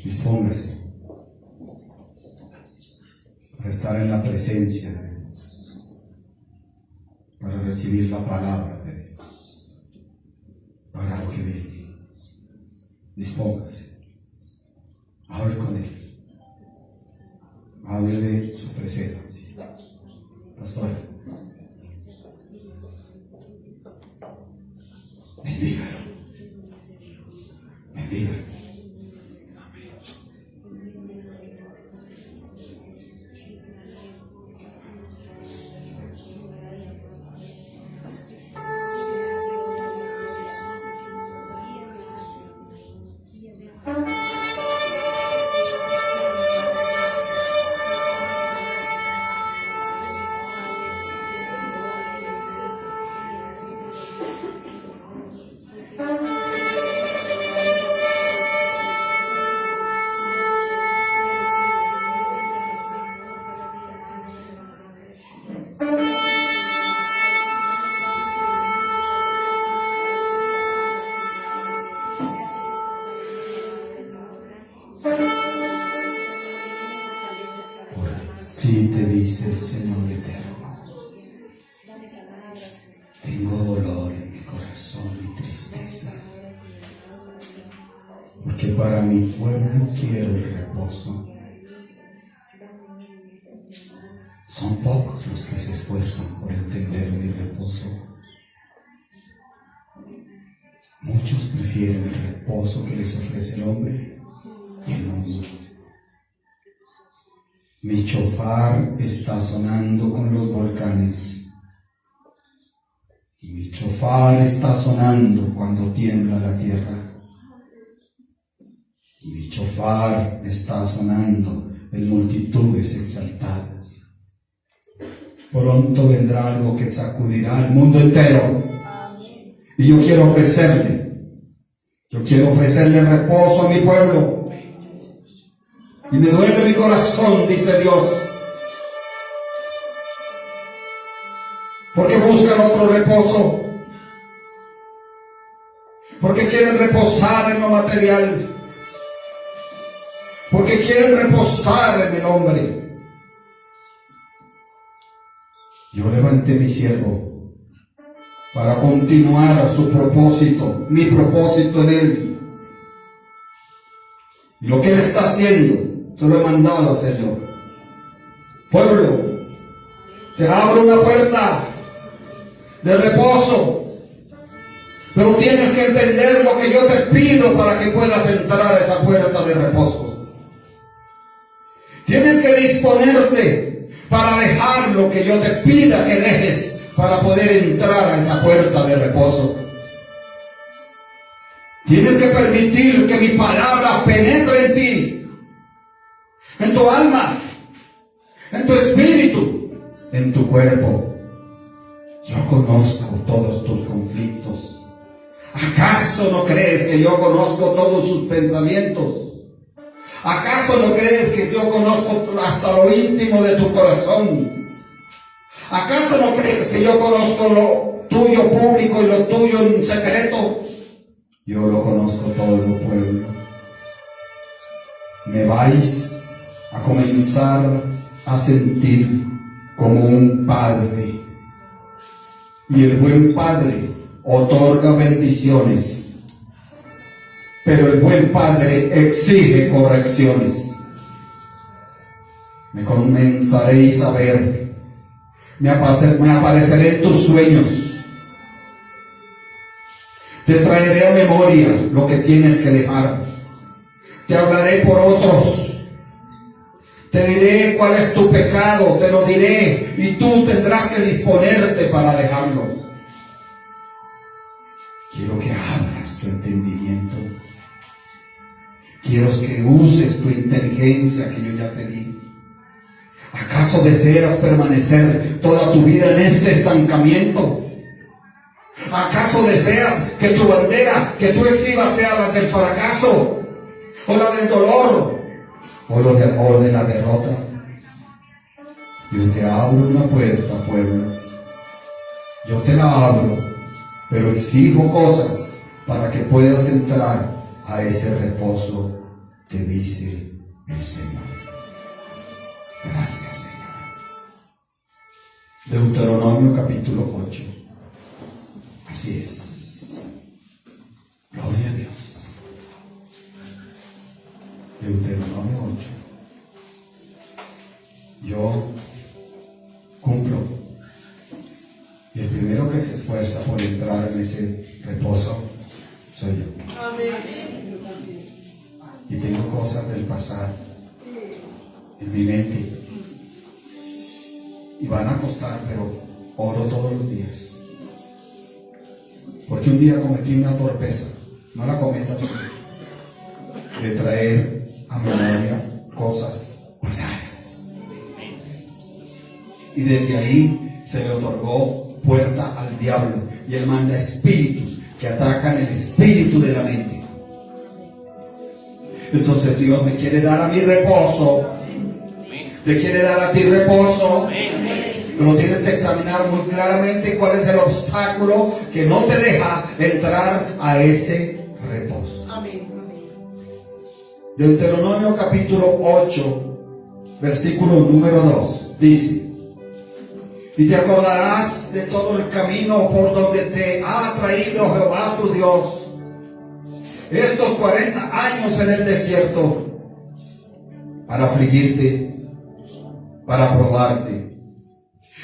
Dispóngase para estar en la presencia de Dios, para recibir la palabra de Dios, para lo que viene. Dispóngase, hable con Él, hable de su presencia. Pastor, bendígalo, bendígalo. Sí, te dice el Señor eterno, tengo dolor en mi corazón y tristeza, porque para mi pueblo quiero el reposo. Son pocos los que se esfuerzan por entender mi reposo. Muchos prefieren el reposo que les ofrece el hombre y el mundo. Mi chofar está sonando con los volcanes. Y mi chofar está sonando cuando tiembla la tierra. Y mi chofar está sonando en multitudes exaltadas. Pronto vendrá algo que sacudirá al mundo entero. Y yo quiero ofrecerle reposo a mi pueblo. Y me duele mi corazón, dice Dios, porque buscan otro reposo, porque quieren reposar en lo material, porque quieren reposar en el hombre. Yo levanté mi siervo para continuar su propósito, mi propósito en él. Y lo que él está haciendo, se lo he mandado a hacer yo. Pueblo, te abro una puerta de reposo, pero tienes que entender lo que yo te pido para que puedas entrar a esa puerta de reposo. Tienes que disponerte para dejar lo que yo te pida que dejes para poder entrar a esa puerta de reposo. Tienes que permitir que mi palabra penetre en ti, en tu alma, en tu espíritu, en tu cuerpo. Yo conozco todos tus conflictos. ¿Acaso no crees que yo conozco todos sus pensamientos? ¿Acaso no crees que yo conozco hasta lo íntimo de tu corazón? ¿Acaso no crees que yo conozco lo tuyo público y lo tuyo en secreto? Yo lo conozco todo, pueblo. Me vais a comenzar a sentir como un padre. Y el buen padre otorga bendiciones, pero el buen padre exige correcciones. Me comenzaréis a ver, me apareceré en tus sueños. Te traeré a memoria lo que tienes que dejar. Te hablaré por otros. Te diré cuál es tu pecado, te lo diré, y tú tendrás que disponerte para dejarlo. Quiero que abras tu entendimiento. Quiero que uses tu inteligencia que yo ya te di. ¿Acaso deseas permanecer toda tu vida en este estancamiento? ¿Acaso deseas que tu bandera que tú exhibas sea la del fracaso, o la del dolor, o de la derrota? Yo te abro una puerta, pueblo. Yo te la abro, pero exijo cosas para que puedas entrar a ese reposo. te dice el Señor. Gracias, Señor. Deuteronomio capítulo 8. Así es. Gloria a Dios. Deuteronomio 8. Yo cumplo. Y el primero que se esfuerza por entrar en ese reposo soy yo. Amén. Y tengo cosas del pasado en mi mente. Y van a costar, pero oro todos los días. Porque un día cometí una torpeza. No la cometa usted. De traer a memoria cosas pasadas. Y desde ahí se le otorgó puerta al diablo. Y él manda espíritus que atacan el espíritu de la mente. Entonces Dios me quiere dar a mi reposo. Te quiere dar a ti reposo. Pero tienes que examinar muy claramente cuál es el obstáculo que no te deja entrar a ese reposo. Amén. Deuteronomio capítulo 8, versículo número 2, dice: y te acordarás de todo el camino por donde te ha traído Jehová tu Dios estos 40 años en el desierto, para afligirte, para probarte,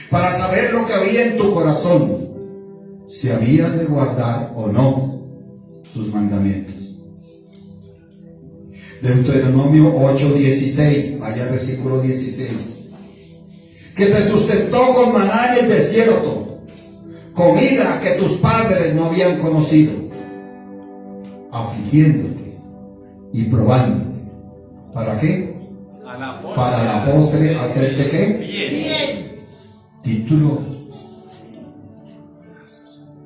para saber lo que había en tu corazón, si habías de guardar o no sus mandamientos. Deuteronomio 8:16, vaya al versículo 16. Que te sustentó con maná en el desierto, comida que tus padres no habían conocido, afligiéndote y probándote. ¿Para qué? Para la postre hacerte ¿qué? Bien. Título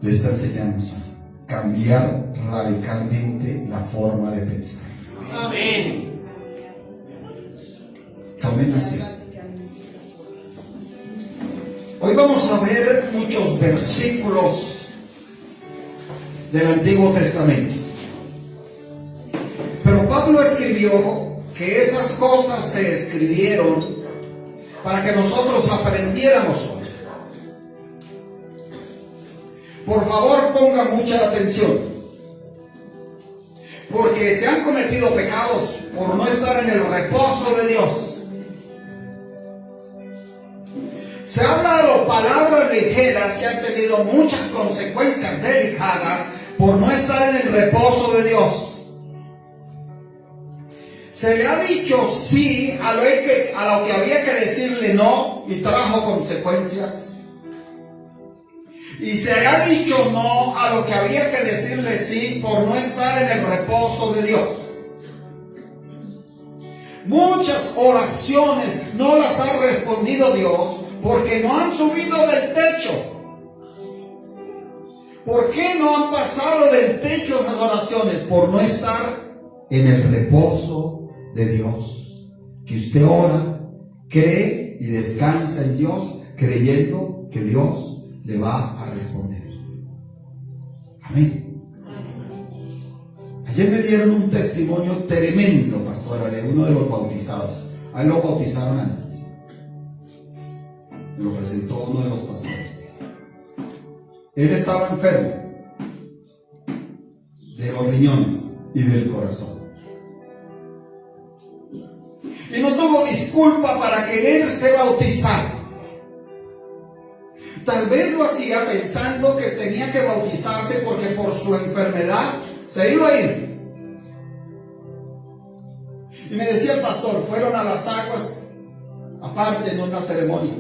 de esta enseñanza: cambiar radicalmente la forma de pensar. Amén. Tomen así. Hoy vamos a ver muchos versículos del Antiguo Testamento. Pero Pablo escribió que esas cosas se escribieron para que nosotros aprendiéramos hoy. Por favor, pongan mucha atención, porque se han cometido pecados por no estar en el reposo de Dios. Se han hablado palabras ligeras que han tenido muchas consecuencias delicadas por no estar en el reposo de Dios. Se le ha dicho sí a lo que había que decirle no, y trajo consecuencias. Y se le ha dicho no a lo que había que decirle sí por no estar en el reposo de Dios. Muchas oraciones no las ha respondido Dios porque no han subido del techo. ¿Por qué no han pasado del techo esas oraciones? Por no estar en el reposo de Dios. Que usted ora, cree y descansa en Dios, creyendo que Dios le va a responder. Amén. Ayer me dieron un testimonio tremendo, pastora, de uno de los bautizados. A él lo bautizaron antes. Me lo presentó uno de los pastores. Él estaba enfermo de los riñones y del corazón. Y no tuvo disculpa para quererse bautizar. Tal vez lo hacía pensando que tenía que bautizarse porque por su enfermedad se iba a ir. Y me decía el pastor, fueron a las aguas aparte en una ceremonia.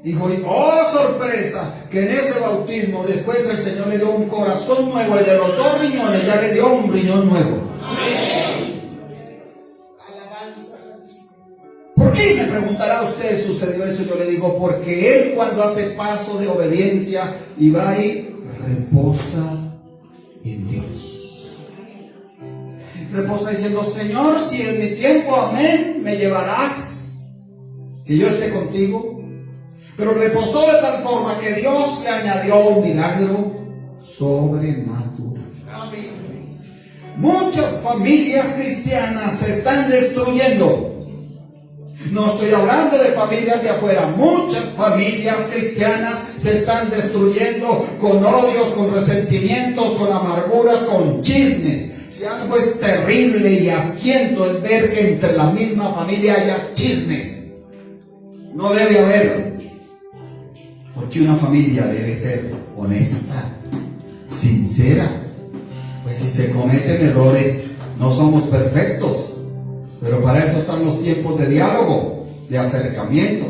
Dijo, y oh sorpresa, que en ese bautismo después el Señor le dio un corazón nuevo y de los 2 riñones ya le dio un riñón nuevo. Amén. ¿Por qué? Me preguntará usted, sucedió eso. Yo le digo, porque él cuando hace paso de obediencia y va ahí, reposa en Dios. Reposa diciendo, Señor, si en mi tiempo, amén, me llevarás, que yo esté contigo. Pero reposó de tal forma que Dios le añadió un milagro sobrenatural. Amén. Muchas familias cristianas se están destruyendo. No estoy hablando de familias de afuera. Muchas familias cristianas se están destruyendo con odios, con resentimientos, con amarguras, con chismes. Si algo es terrible y asquiento es ver que entre la misma familia haya chismes. No debe haber. Porque una familia debe ser honesta, sincera. Pues si se cometen errores, no somos perfectos. Pero para eso están los tiempos de diálogo, de acercamiento.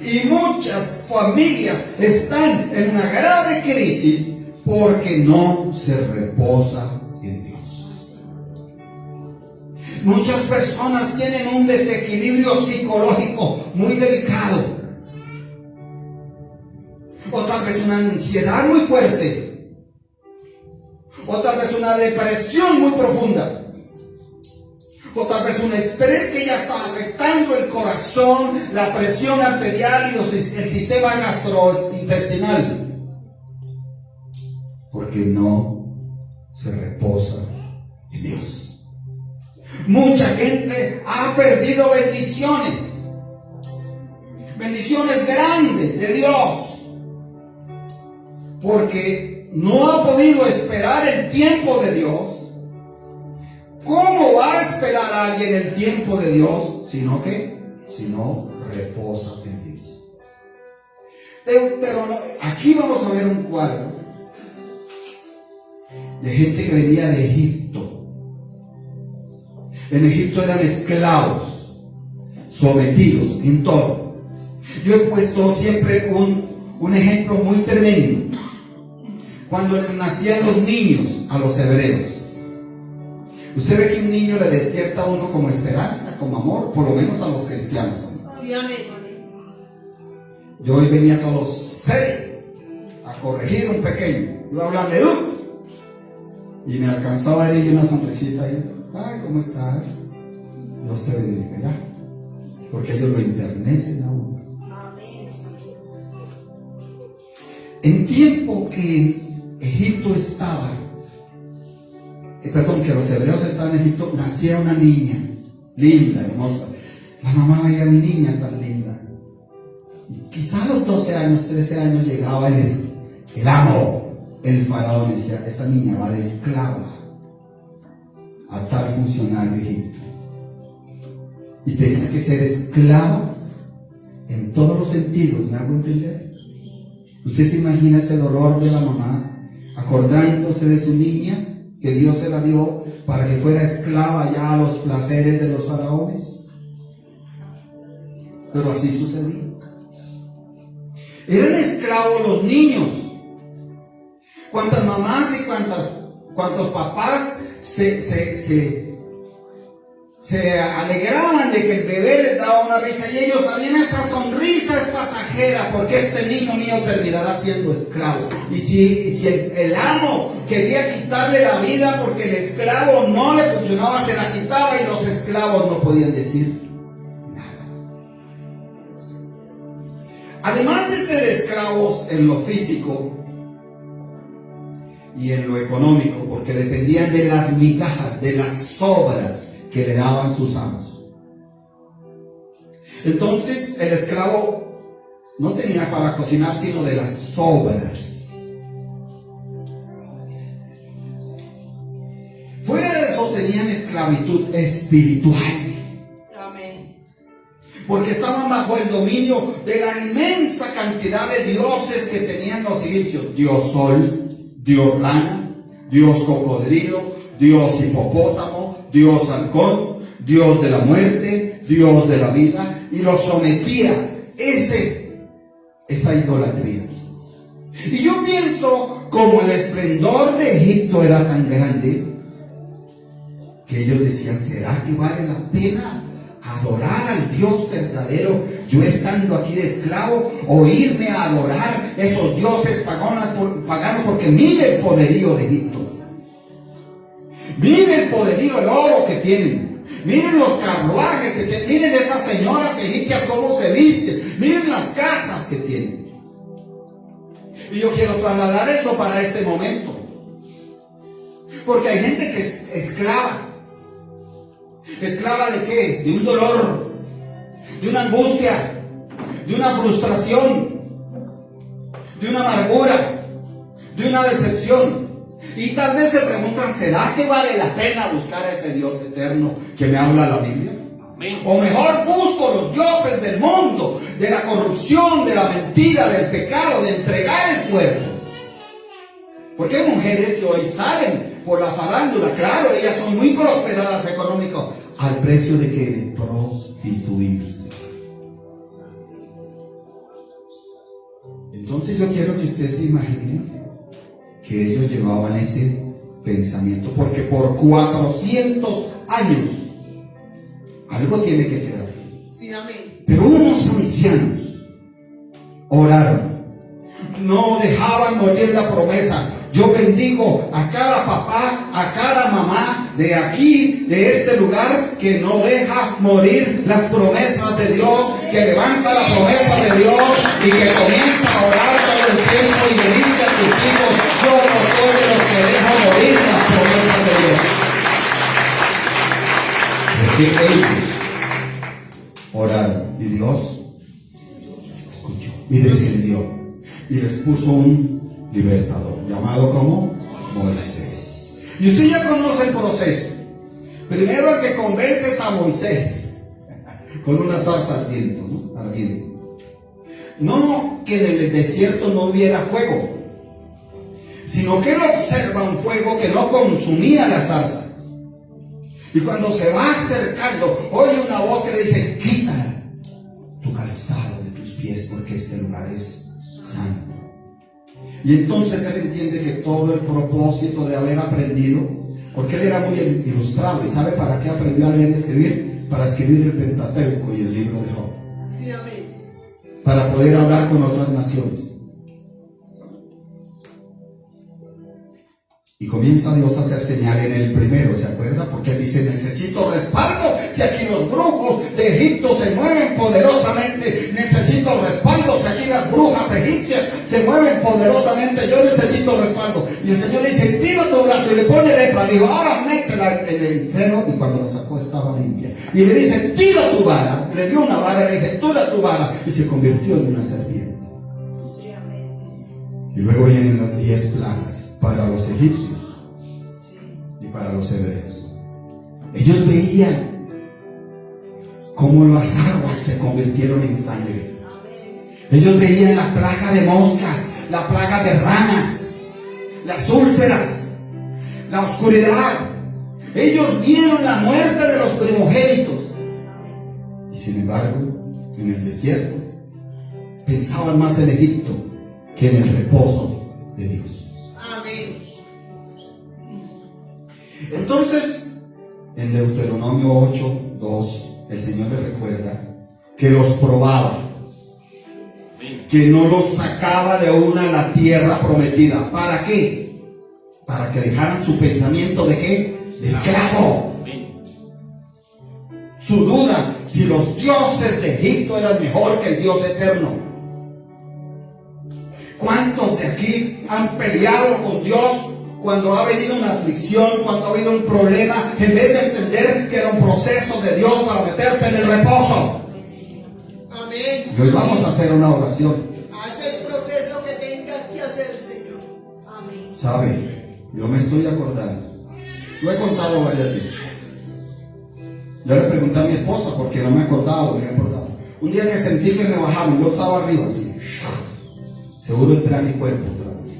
Y muchas familias están en una grave crisis porque no se reposa en Dios. Muchas personas tienen un desequilibrio psicológico muy delicado. O tal vez una ansiedad muy fuerte. O tal vez una depresión muy profunda. O tal vez un estrés que ya está afectando el corazón, la presión arterial y el sistema gastrointestinal. Porque no se reposa en Dios. Mucha gente ha perdido bendiciones. Bendiciones grandes de Dios. Porque no ha podido esperar el tiempo de Dios. ¿Cómo va a esperar a alguien el tiempo de Dios? Si no reposa en Dios. Aquí vamos a ver un cuadro de gente que venía de Egipto. En Egipto eran esclavos, sometidos en todo. Yo he puesto siempre un ejemplo muy tremendo. Cuando nacían los niños a los hebreos, usted ve que un niño le despierta a uno como esperanza, como amor, por lo menos a los cristianos. Sí, amén. Yo hoy venía todo serio a corregir a un pequeño. Iba a hablarle duro. Y me alcanzó a ver ella una sonrisita ahí. Ay, ¿cómo estás? Dios te bendiga, ya. Porque ellos lo enternecen a uno. En tiempo que Egipto estaba, que los hebreos estaban en Egipto, nacía una niña, linda, hermosa. La mamá veía a mi niña tan linda. Y quizá a los 12 años, 13 años llegaba el amo, el faraón, decía, esa niña va de esclava a tal funcionario de Egipto. Y tenía que ser esclava en todos los sentidos, ¿me hago entender? Usted se imagina ese dolor de la mamá, acordándose de su niña, que Dios se la dio para que fuera esclava ya a los placeres de los faraones. Pero así sucedía. Eran esclavos los niños. Cuántas mamás y cuántos papás se alegraban de que el bebé les daba una risa, y ellos sabían, esa sonrisa es pasajera, porque este niño mío terminará siendo esclavo. Y si el amo quería quitarle la vida porque el esclavo no le funcionaba, se la quitaba, y los esclavos no podían decir nada. Además de ser esclavos en lo físico y en lo económico, porque dependían de las migajas, de las sobras que le daban sus amos. Entonces el esclavo no tenía para cocinar sino de las sobras. Fuera de eso tenían esclavitud espiritual. Amén. Porque estaban bajo el dominio de la inmensa cantidad de dioses que tenían los egipcios. Dios sol, Dios rana, Dios cocodrilo, Dios hipopótamo, Dios halcón, Dios de la muerte, Dios de la vida, y los sometía esa idolatría. Y yo pienso, como el esplendor de Egipto era tan grande, que ellos decían, ¿será que vale la pena adorar al Dios verdadero, yo estando aquí de esclavo, o irme a adorar esos dioses paganos? Porque mire el poderío de Egipto. Miren el poderío, el oro que tienen. Miren los carruajes que tienen. Miren esas señoras egipcias cómo se visten. Miren las casas que tienen. Y yo quiero trasladar eso para este momento. Porque hay gente que es esclava. ¿Esclava de qué? De un dolor, de una angustia, de una frustración, de una amargura, de una decepción. Y tal vez se preguntan, ¿será que vale la pena buscar a ese Dios eterno que me habla la Biblia? O mejor busco los dioses del mundo, de la corrupción, de la mentira, del pecado, de entregar el cuerpo. Porque hay mujeres que hoy salen por la farándula, claro, ellas son muy prosperadas económicamente, al precio de que de prostituirse. Entonces yo quiero que usted se imagine que ellos llevaban ese pensamiento, porque por 400 años algo tiene que quedar. Sí, amén. Pero unos ancianos oraron, no dejaban morir la promesa. Yo bendigo a cada papá, a cada mamá de aquí, de este lugar, que no deja morir las promesas de Dios, que levanta la promesa de Dios y que comienza a orar todo el tiempo y le dice a sus hijos: yo no soy de los que dejo morir las promesas de Dios. Porque ellos oraron y Dios escuchó y descendió y les puso un libertador, llamado como Moisés. Y usted ya conoce el proceso. Primero el que convence es a Moisés con una zarza ardiente, ¿no? Ardiente. No que en el desierto no hubiera fuego, sino que él observa un fuego que no consumía la zarza. Y cuando se va acercando, oye una voz que le dice: quita tu calzado de tus pies, porque este lugar es santo. Y entonces él entiende que todo el propósito de haber aprendido, porque él era muy ilustrado, y ¿sabe para qué aprendió a leer y escribir? Para escribir el Pentateuco y el libro de Job. Sí, amén. Para poder hablar con otras naciones. Y comienza Dios a hacer señal en el primero, ¿se acuerda? Porque él dice: necesito respaldo. Si aquí los brujos de Egipto se mueven poderosamente, necesito respaldo. Si aquí las brujas egipcias se mueven poderosamente, yo necesito respaldo. Y el Señor le dice: estira tu brazo, y le pone lepra. Le dijo: ahora métela en el seno. Y cuando la sacó estaba limpia. Y le dice: tira tu vara. Le dio una vara, le dice: tira tu vara. Y se convirtió en una serpiente. Sí, amén. Y luego vienen las 10 plagas para los egipcios y para los hebreos. Ellos veían cómo las aguas se convirtieron en sangre. Ellos veían la plaga de moscas, la plaga de ranas, las úlceras, la oscuridad. Ellos vieron la muerte de los primogénitos. Y sin embargo, en el desierto pensaban más en Egipto que en el reposo de Dios. Amén. Entonces, en Deuteronomio 8:2, el Señor les recuerda que los probaba, que no los sacaba de una a la tierra prometida. ¿Para qué? Para que dejaran su pensamiento de ¿qué? De esclavo. Su duda si los dioses de Egipto eran mejor que el Dios eterno. ¿Cuántos de aquí han peleado con Dios cuando ha venido una aflicción, cuando ha habido un problema, en vez de entender que era un proceso de Dios para meterte en el reposo? Amén. Y hoy vamos a hacer una oración. Haz el proceso que tengas que hacer, Señor. Amén. ¿Sabe? Yo me estoy acordando. Lo he contado varias veces. Yo le pregunté a mi esposa porque no me acordaba, me he acordado. Un día que sentí que me bajaron, yo estaba arriba así. Seguro entré a mi cuerpo otra vez.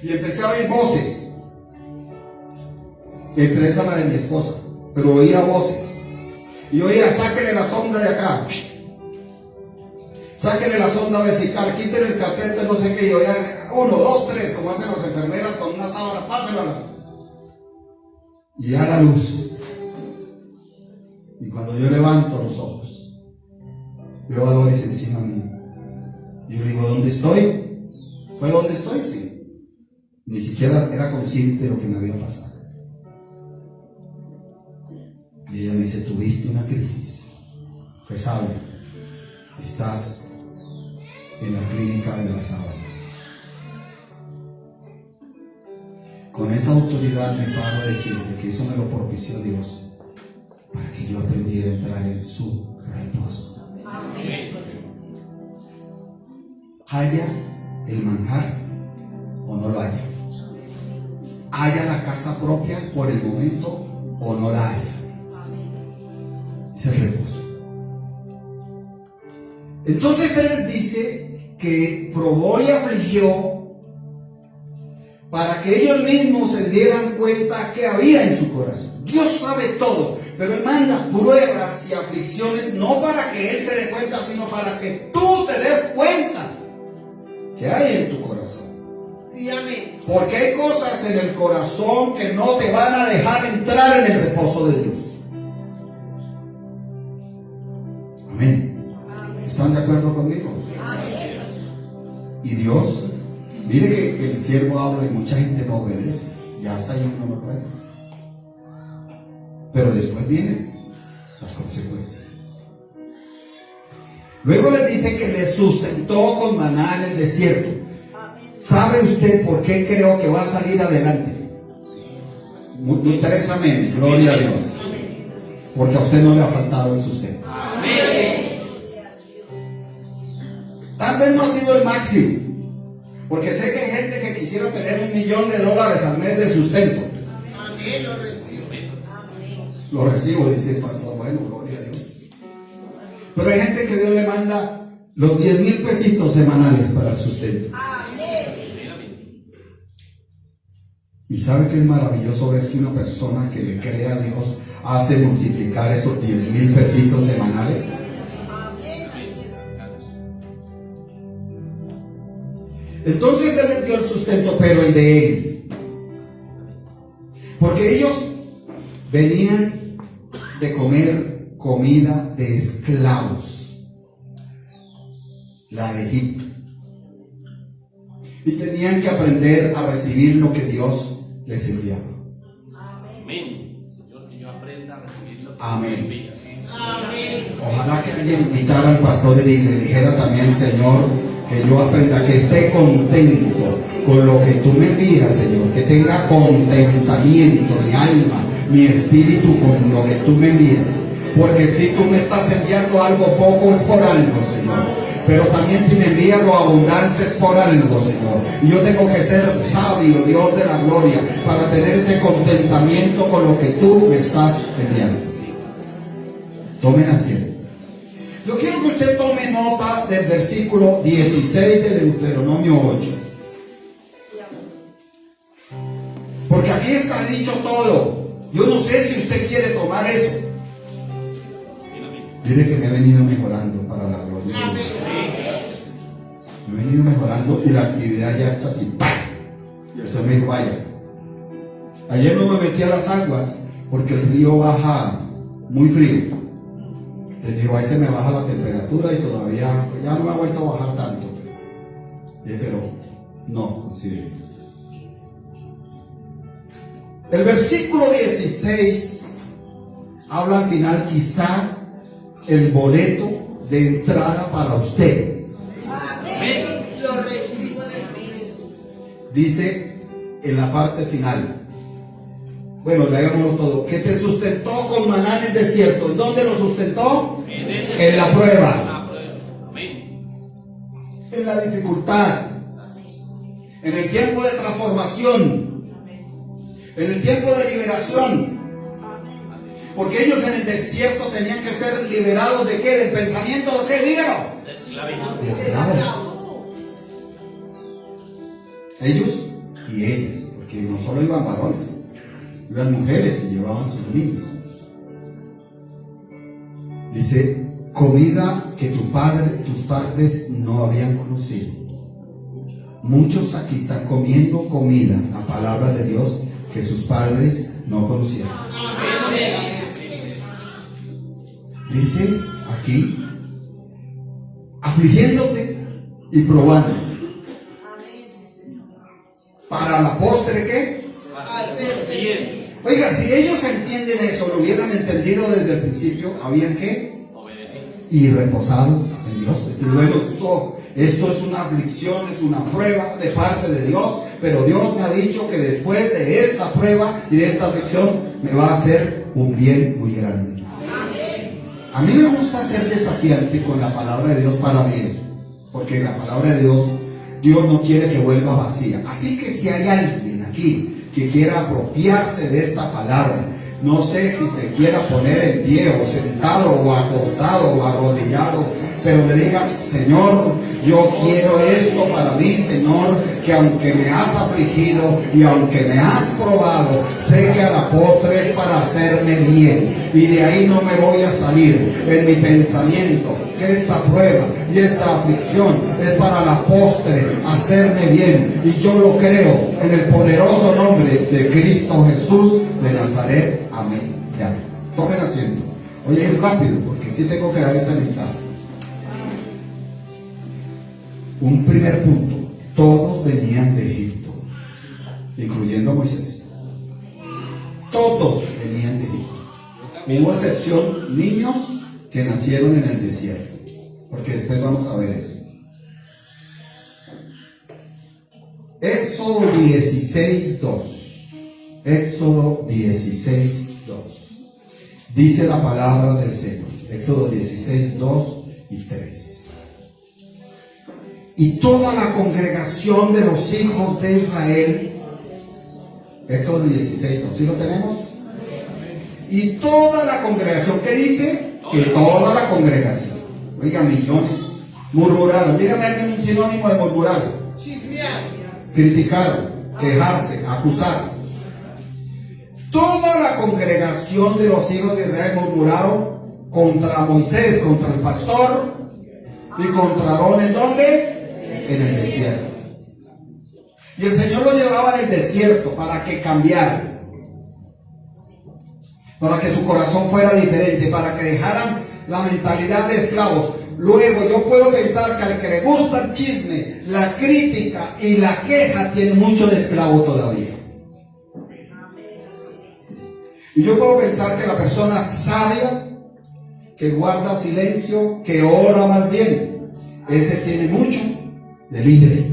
Y empecé a oír voces. Entre esa la de mi esposa. Pero oía voces. Y oía: sáquenle la sonda de acá. Sáquenle la sonda vesical. Quítenle el catéter, no sé qué. Y oía 1, 2, 3, como hacen las enfermeras con una sábana. Pásenla. Y a la luz. Y cuando yo levanto los ojos, veo a Doris encima mío. Yo le digo: ¿dónde estoy? ¿Fue donde estoy? Sí. Ni siquiera era consciente de lo que me había pasado. Y ella me dice: tuviste una crisis. Pues sabe, estás en la clínica de la sábana. con esa autoridad me paro a decirle que eso me lo propició Dios para que yo aprendiera a entrar en su reposo. Haya el manjar o no lo haya. Haya la casa propia por el momento o no la haya. Es el reposo. Entonces Él les dice que probó y afligió para que ellos mismos se dieran cuenta que había en su corazón. Dios sabe todo, pero Él manda pruebas y aflicciones no para que Él se dé cuenta, sino para que tú te des cuenta que hay en tu corazón. Sí, amén. Porque hay cosas en el corazón que no te van a dejar entrar en el reposo de Dios. Amén. ¿Están de acuerdo conmigo? Amén. Y Dios, mire que el siervo habla y mucha gente no obedece. Ya hasta ahí uno no puede. Pero después vienen las consecuencias. Luego le dice que le sustentó con maná en el desierto. ¿Sabe usted por qué creo que va a salir adelante? 3 amén, gloria a Dios. Porque a usted no le ha faltado el sustento. Tal vez no ha sido el máximo, porque sé que hay gente que quisiera tener $1,000,000 al mes de sustento. Amén, lo recibo. Lo recibo, dice el pastor. Bueno, gloria a Dios. Pero hay gente que Dios le manda los 10,000 pesitos semanales para el sustento. Y sabe que es maravilloso ver que una persona que le cree a Dios hace multiplicar esos 10,000 pesitos semanales. Entonces Él les dio el sustento, pero el de Él. Porque ellos venían de comer comida de esclavos, la de Egipto. Y tenían que aprender a recibir lo que Dios les enviaba. Amén. Señor, que yo aprenda a recibir lo que Amén. Dios me envía, ¿sí? Amén. Ojalá que alguien invitara al pastor y le dijera también: Señor, que yo aprenda, que esté contento con lo que tú me envías, Señor, que tenga contentamiento mi alma, mi espíritu con lo que tú me envías. Porque si tú me estás enviando algo poco es por algo, Señor. Pero también si me envías lo abundante es por algo, Señor. Y yo tengo que ser sabio, Dios de la gloria, para tener ese contentamiento con lo que tú me estás enviando. Tomen asiento. Yo quiero que usted tome nota del versículo 16 de Deuteronomio 8. Porque aquí está dicho todo. Yo no sé si usted quiere tomar eso. Mire que me he venido mejorando para la gloria de Dios. Me he venido mejorando y la actividad ya está así. ¡Pam! Y eso me dijo: vaya. Ayer no me metí a las aguas porque el río baja muy frío. Entonces digo: ahí se me baja la temperatura y todavía ya no me ha vuelto a bajar tanto. Pero no considero. El versículo 16 habla al final, quizá el boleto de entrada para usted. Amén. Lo recibo de Jesús. Dice en la parte final. Bueno, leámoslo todo. Que te sustentó con maná en el desierto. ¿En dónde lo sustentó? En la prueba. Amén. En la dificultad. En el tiempo de transformación. En el tiempo de liberación. Porque ellos en el desierto tenían que ser liberados ¿de qué? ¿Del pensamiento de qué? Dígalo. De esclavitud. De esclavos. Ellos y ellas. Porque no solo iban varones, iban mujeres y llevaban sus niños. Dice: comida que tus padres no habían conocido. Muchos aquí están comiendo comida, la palabra de Dios, que sus padres no conocieron. Dice aquí: afligiéndote y probando. Para la postre, ¿qué? Bien. Oiga, si ellos entienden eso, lo hubieran entendido desde el principio, habían que Obedecer. y reposados en Dios. Es decir, bueno, esto es una aflicción, es una prueba de parte de Dios, pero Dios me ha dicho que después de esta prueba y de esta aflicción me va a hacer un bien muy grande. A mí me gusta ser desafiante con la palabra de Dios para bien, porque la palabra de Dios no quiere que vuelva vacía. Así que si hay alguien aquí que quiera apropiarse de esta palabra, no sé si se quiera poner en pie o sentado o acostado o arrodillado, pero le diga: Señor, yo quiero esto para mí, Señor, que aunque me has afligido y aunque me has probado, sé que a la postre es para hacerme bien, y de ahí no me voy a salir en mi pensamiento, que esta prueba y esta aflicción es para la postre hacerme bien, y yo lo creo en el poderoso nombre de Cristo Jesús de Nazaret. Amén. Ya, tomen asiento. Voy a ir rápido porque sí tengo que dar este mensaje. Un primer punto: todos venían de Egipto, incluyendo a Moisés. Todos venían de Egipto. Hubo excepción, niños que nacieron en el desierto, porque después vamos a ver eso. Éxodo 16:2. Éxodo 16:2. Dice la palabra del Señor. Éxodo 16:2 y 3. Y toda la congregación de los hijos de Israel. Éxodo 16:2. ¿Sí lo tenemos? Y toda la congregación. ¿Qué dice? Que toda la congregación. Oiga, millones. Murmuraron. Dígame alguien un sinónimo de murmurar. Chismear. Criticaron, quejarse, acusar. Toda la congregación de los hijos de Israel murmuraron contra Moisés, contra el pastor, y contra Aarón. ¿En dónde? En el desierto. Y el Señor lo llevaba en el desierto para que cambiara, para que su corazón fuera diferente, para que dejaran la mentalidad de esclavos. Luego yo puedo pensar que al que le gusta el chisme, la crítica y la queja tiene mucho de esclavo todavía. Y yo puedo pensar que la persona sabia, que guarda silencio, que ora más bien, ese tiene mucho de líder.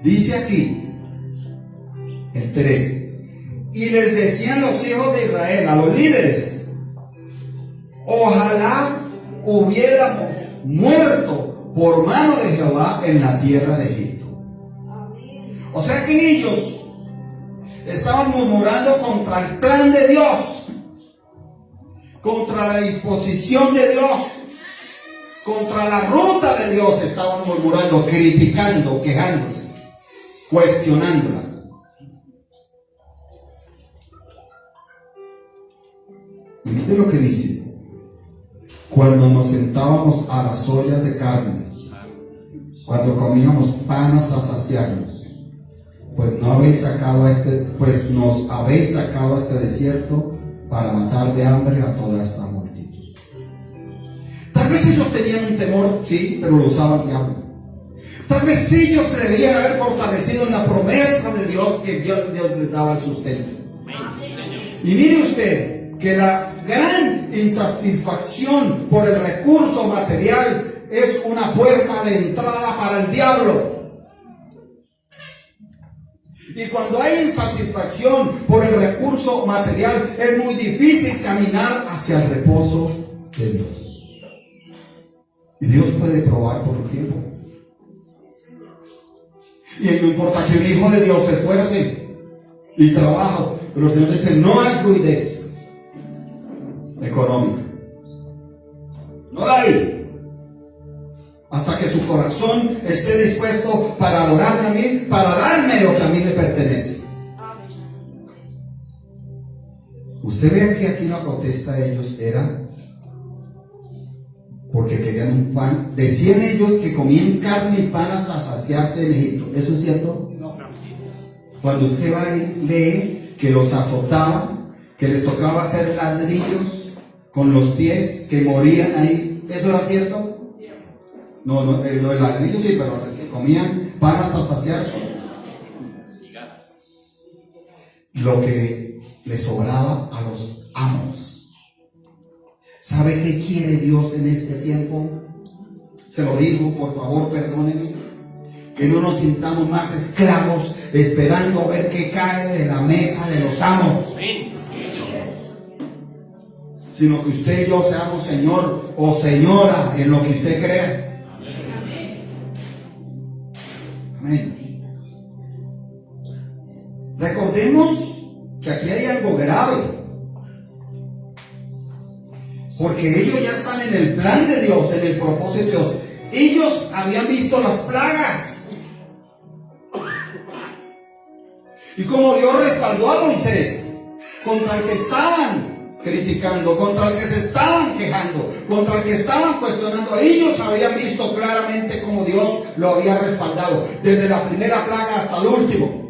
Dice aquí el 3: y les decían los hijos de Israel a los líderes: ojalá hubiéramos muerto por mano de Jehová en la tierra de Egipto. O sea que ellos estaban murmurando contra el plan de Dios, contra la disposición de Dios, contra la ruta de Dios. Estaban murmurando, criticando, quejándose, cuestionándola. Y mire lo que dice: cuando nos sentábamos a las ollas de carne, cuando comíamos pan hasta saciarnos, pues nos habéis sacado a este desierto para matar de hambre a toda esta multitud. Tal vez ellos tenían un temor, sí, pero lo usaba el diablo. Tal vez ellos se debían haber fortalecido en la promesa de Dios, que Dios les daba el sustento. Y mire usted que la gran insatisfacción por el recurso material es una puerta de entrada para el diablo. Y cuando hay insatisfacción por el recurso material, es muy difícil caminar hacia el reposo de Dios. Y Dios puede probar por un tiempo. Y no importa que un hijo de Dios se esfuerce y trabaje, pero el Señor dice: no hay fluidez económica. No la hay. Hasta que su corazón esté dispuesto para adorarme a mí, para darme lo que a mí me pertenece. Usted ve que aquí la protesta de ellos era porque querían un pan. Decían ellos que comían carne y pan hasta saciarse en Egipto. ¿Eso es cierto? No. Cuando usted va y lee que los azotaban, que les tocaba hacer ladrillos con los pies, que morían ahí, ¿eso era cierto? No, lo del ladrillo sí, pero que comían pan hasta saciarse. Lo que le sobraba a los amos. ¿Sabe qué quiere Dios en este tiempo? Se lo digo, por favor, perdónenme. que no nos sintamos más esclavos esperando a ver qué cae de la mesa de los amos, Amén. sino que usted y yo seamos señor o señora en lo que usted crea. Amén. Recordemos que aquí hay algo grave, porque ellos ya están en el plan de Dios, en el propósito de Dios. Ellos habían visto las plagas, y como Dios respaldó a Moisés contra el que estaban criticando, contra el que se estaban quejando, contra el que estaban cuestionando, ellos habían visto claramente cómo Dios lo había respaldado, desde la primera plaga hasta el último.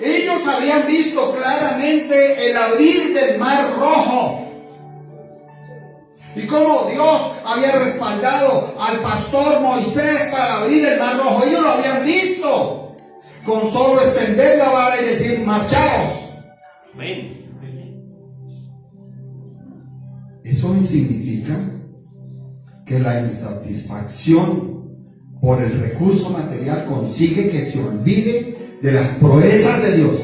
Ellos habían visto claramente el abrir del mar rojo y cómo Dios había respaldado al pastor Moisés para abrir el mar rojo. Ellos lo habían visto con solo extender la vara y decir: marchaos. Amén. Eso significa que la insatisfacción por el recurso material consigue que se olvide de las proezas de Dios.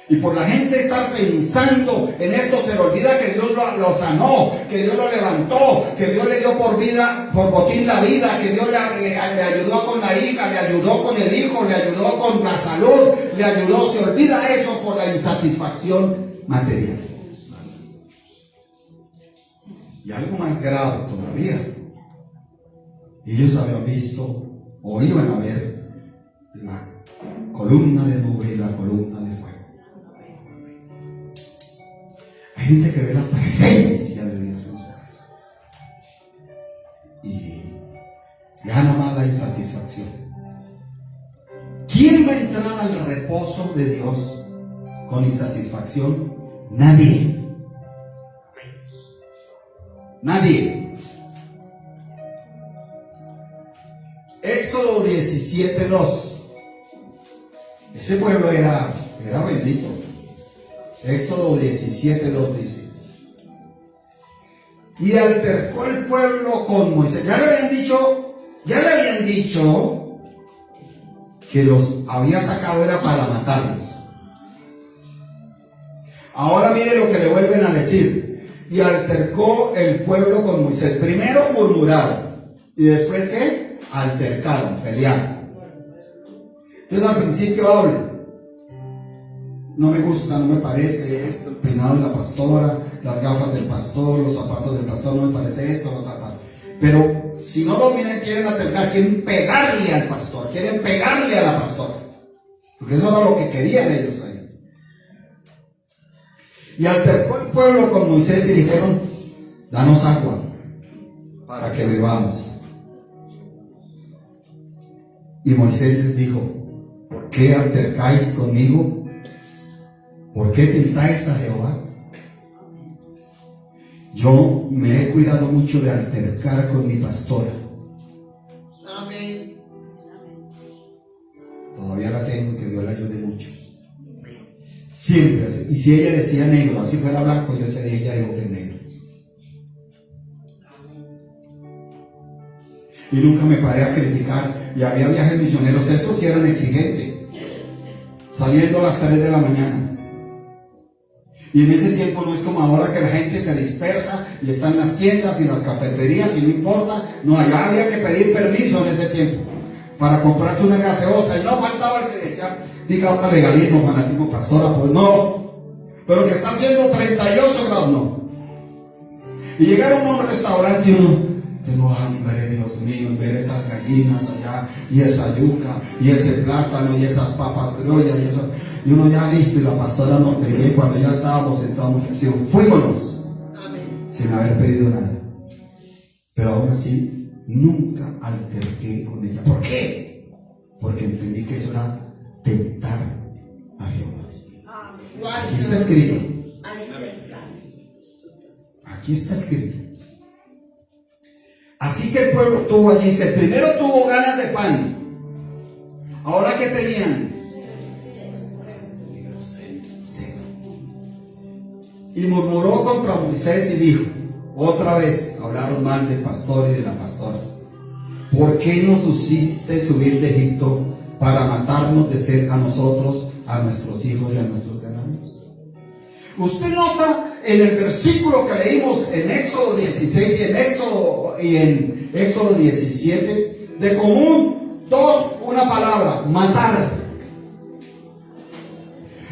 Y por la gente estar pensando en esto, se le olvida que Dios lo sanó, que Dios lo levantó, que Dios le dio por vida, por botín la vida, que Dios le ayudó con la hija, le ayudó con el hijo, le ayudó con la salud, le ayudó. Se olvida eso por la insatisfacción material. Y algo más grave todavía, ellos habían visto o iban a ver la columna de nube y la columna de fuego. Hay gente que ve la presencia de Dios en su casa y gana más la insatisfacción. ¿Quién va a entrar al reposo de Dios con insatisfacción? Nadie. Nadie. Éxodo 17:2. Ese pueblo era bendito. Éxodo 17:2 dice: y altercó el pueblo con Moisés. Ya le habían dicho que los había sacado era para matarlos. Ahora mire lo que le vuelven a decir: y altercó el pueblo con Moisés. Primero murmuraron y después ¿qué? Altercaron, pelearon. Entonces al principio hablan: no me gusta, no me parece esto, el peinado de la pastora, las gafas del pastor, los zapatos del pastor, no me parece esto, tal. Pero si no lo miran, quieren altercar, quieren pegarle al pastor, quieren pegarle a la pastora, porque eso era lo que querían ellos ahí. Y altercó el pueblo con Moisés y dijeron: danos agua para que bebamos. Y Moisés les dijo: ¿por qué altercáis conmigo? ¿Por qué tentáis a Jehová? Yo me he cuidado mucho de altercar con mi pastora. Amén. Todavía la tengo, que Dios la ayude mucho. Siempre así. Y si ella decía negro, así fuera blanco, yo ese día ya digo que es negro. Y nunca me paré a criticar. Y había viajes misioneros, esos sí eran exigentes, saliendo a las 3 de la mañana. Y en ese tiempo no es como ahora, que la gente se dispersa y está en las tiendas y las cafeterías y no importa. No, allá había que pedir permiso en ese tiempo para comprarse una gaseosa. Y no faltaba el que decía, diga un legalismo, fanatismo, pastora, pues no. Pero que está haciendo 38 grados, no. Y llegaron a un restaurante y uno: tengo hambre, Dios mío, en ver esas gallinas allá, y esa yuca, y ese plátano, y esas papas criollas, y eso. Y uno ya listo, y la pastora nos pedía, y cuando ya estábamos sentados, decimos: fuímonos. Amén. Sin haber pedido nada. Pero aún así, nunca alterqué con ella. ¿Por qué? Porque entendí que eso era tentar a Jehová. Aquí está escrito. Aquí está escrito. Así que el pueblo tuvo allí sed. Primero tuvo ganas de pan. Ahora, ¿qué tenían? Sed. Y murmuró contra Moisés y dijo: otra vez hablaron mal del pastor y de la pastora. ¿por qué nos hiciste subir de Egipto para matarnos de sed a nosotros, a nuestros hijos y a nuestros ganados? Usted nota en el versículo que leímos en Éxodo 16 y en Éxodo 17, de común, una palabra, matar.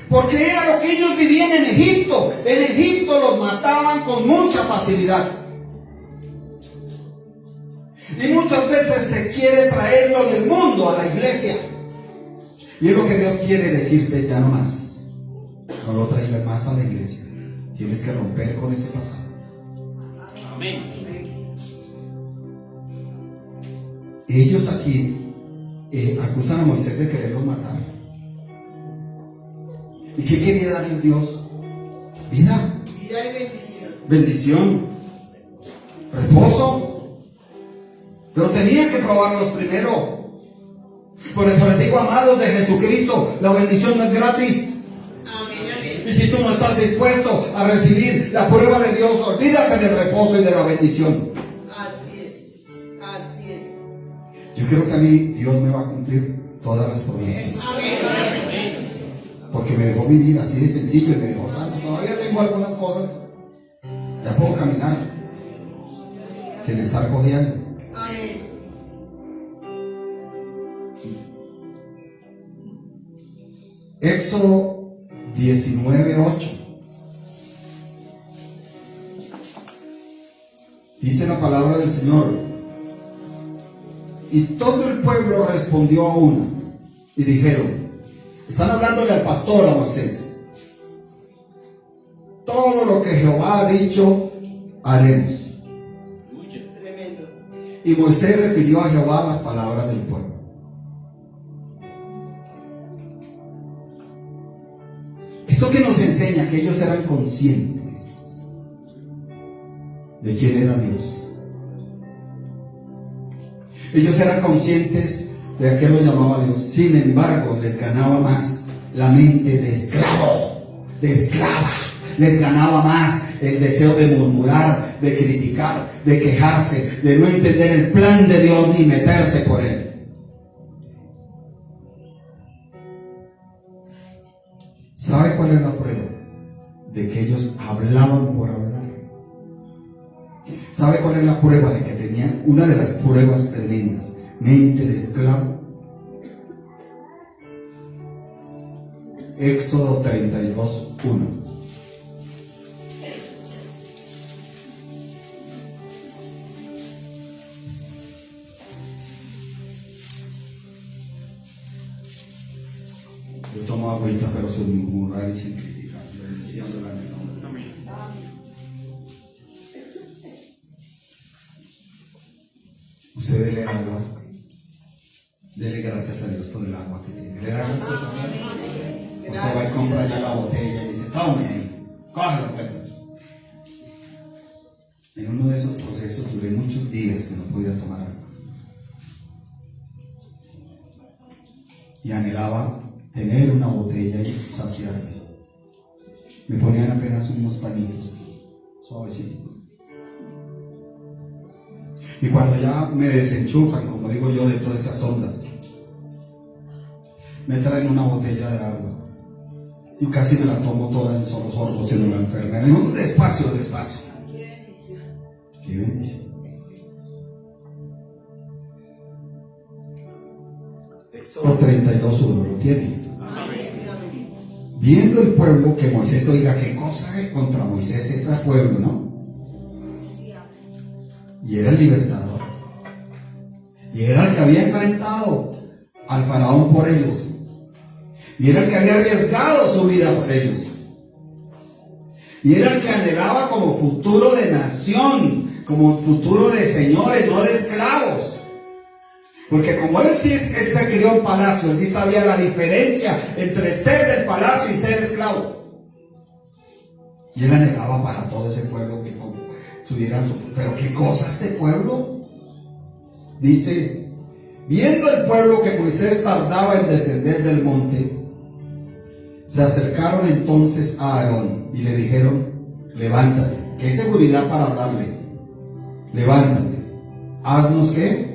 Porque era lo que ellos vivían en Egipto. En Egipto los mataban con mucha facilidad. Y muchas veces se quiere traerlo del mundo a la iglesia. Y es lo que Dios quiere decirte: ya no más. No lo traigas más a la iglesia. Tienes que romper con ese pasado. Amén. Ellos aquí acusan a Moisés de quererlo matar. ¿Y qué quería darles Dios? Vida. Vida y bendición. Bendición. Reposo. Pero tenía que probarlos primero. Por eso les digo, amados de Jesucristo, la bendición no es gratis. Amén, amén. Y si tú no estás dispuesto a recibir la prueba de Dios, olvídate del reposo y de la bendición. Así es. Así es. Yo creo que a mí Dios me va a cumplir todas las promesas. Amén. Porque me dejó vivir así de sencillo y me dejó sano. Todavía tengo algunas cosas. Ya puedo caminar sin estar cojeando. Amén. Éxodo 19:8. Dice la palabra del Señor: y todo el pueblo respondió a una y dijeron, están hablándole al pastor, a Moisés, todo lo que Jehová ha dicho haremos. Tremendo. Y Moisés refirió a Jehová las palabras del pueblo. Esto que nos enseña que ellos eran conscientes de quién era Dios. Ellos eran conscientes de a qué lo llamaba Dios. Sin embargo, les ganaba más la mente de esclavo, de esclava. Les ganaba más el deseo de murmurar, de criticar, de quejarse, de no entender el plan de Dios ni meterse por él. ¿Sabe cuál es la prueba? De que ellos hablaban por hablar. ¿Sabe cuál es la prueba de que tenían una de las pruebas tremendas? Mente de esclavo. Éxodo 32:1. Yo tomo agüita, pero sin murmurar y sin criticar, bendiciéndola en el nombre de Dios. Usted dele agua, dele gracias a Dios por el agua que tiene. Le da gracias a Dios. Usted va y compra ya la botella y dice, tome ahí, coge los pedazos. En uno de esos procesos duré muchos días que no podía tomar agua. Y anhelaba tener una botella y saciarme. Me ponían apenas unos pañitos suavecitos. Y cuando ya me desenchufan, como digo yo, de todas esas ondas, me traen una botella de agua. Y casi me la tomo toda en solo sorbos, sino la enfermera. Despacio, despacio. Qué bendición. Qué bendición. Éxodo 32:1, ¿lo tiene? Viendo el pueblo que Moisés, oiga, qué cosa hay contra Moisés ese pueblo, ¿no? Y era el libertador. Y era el que había enfrentado al faraón por ellos. Y era el que había arriesgado su vida por ellos. Y era el que anhelaba como futuro de nación, como futuro de señores, no de esclavos. Porque como él se crió en palacio, él sí sabía la diferencia entre ser del palacio y ser esclavo. Y él anhelaba para todo ese pueblo que tuvieran su... Pero qué cosa este pueblo. Dice, viendo el pueblo que Moisés tardaba en descender del monte, se acercaron entonces a Aarón y le dijeron, levántate. Qué seguridad para hablarle. Levántate. Haznos ¿qué?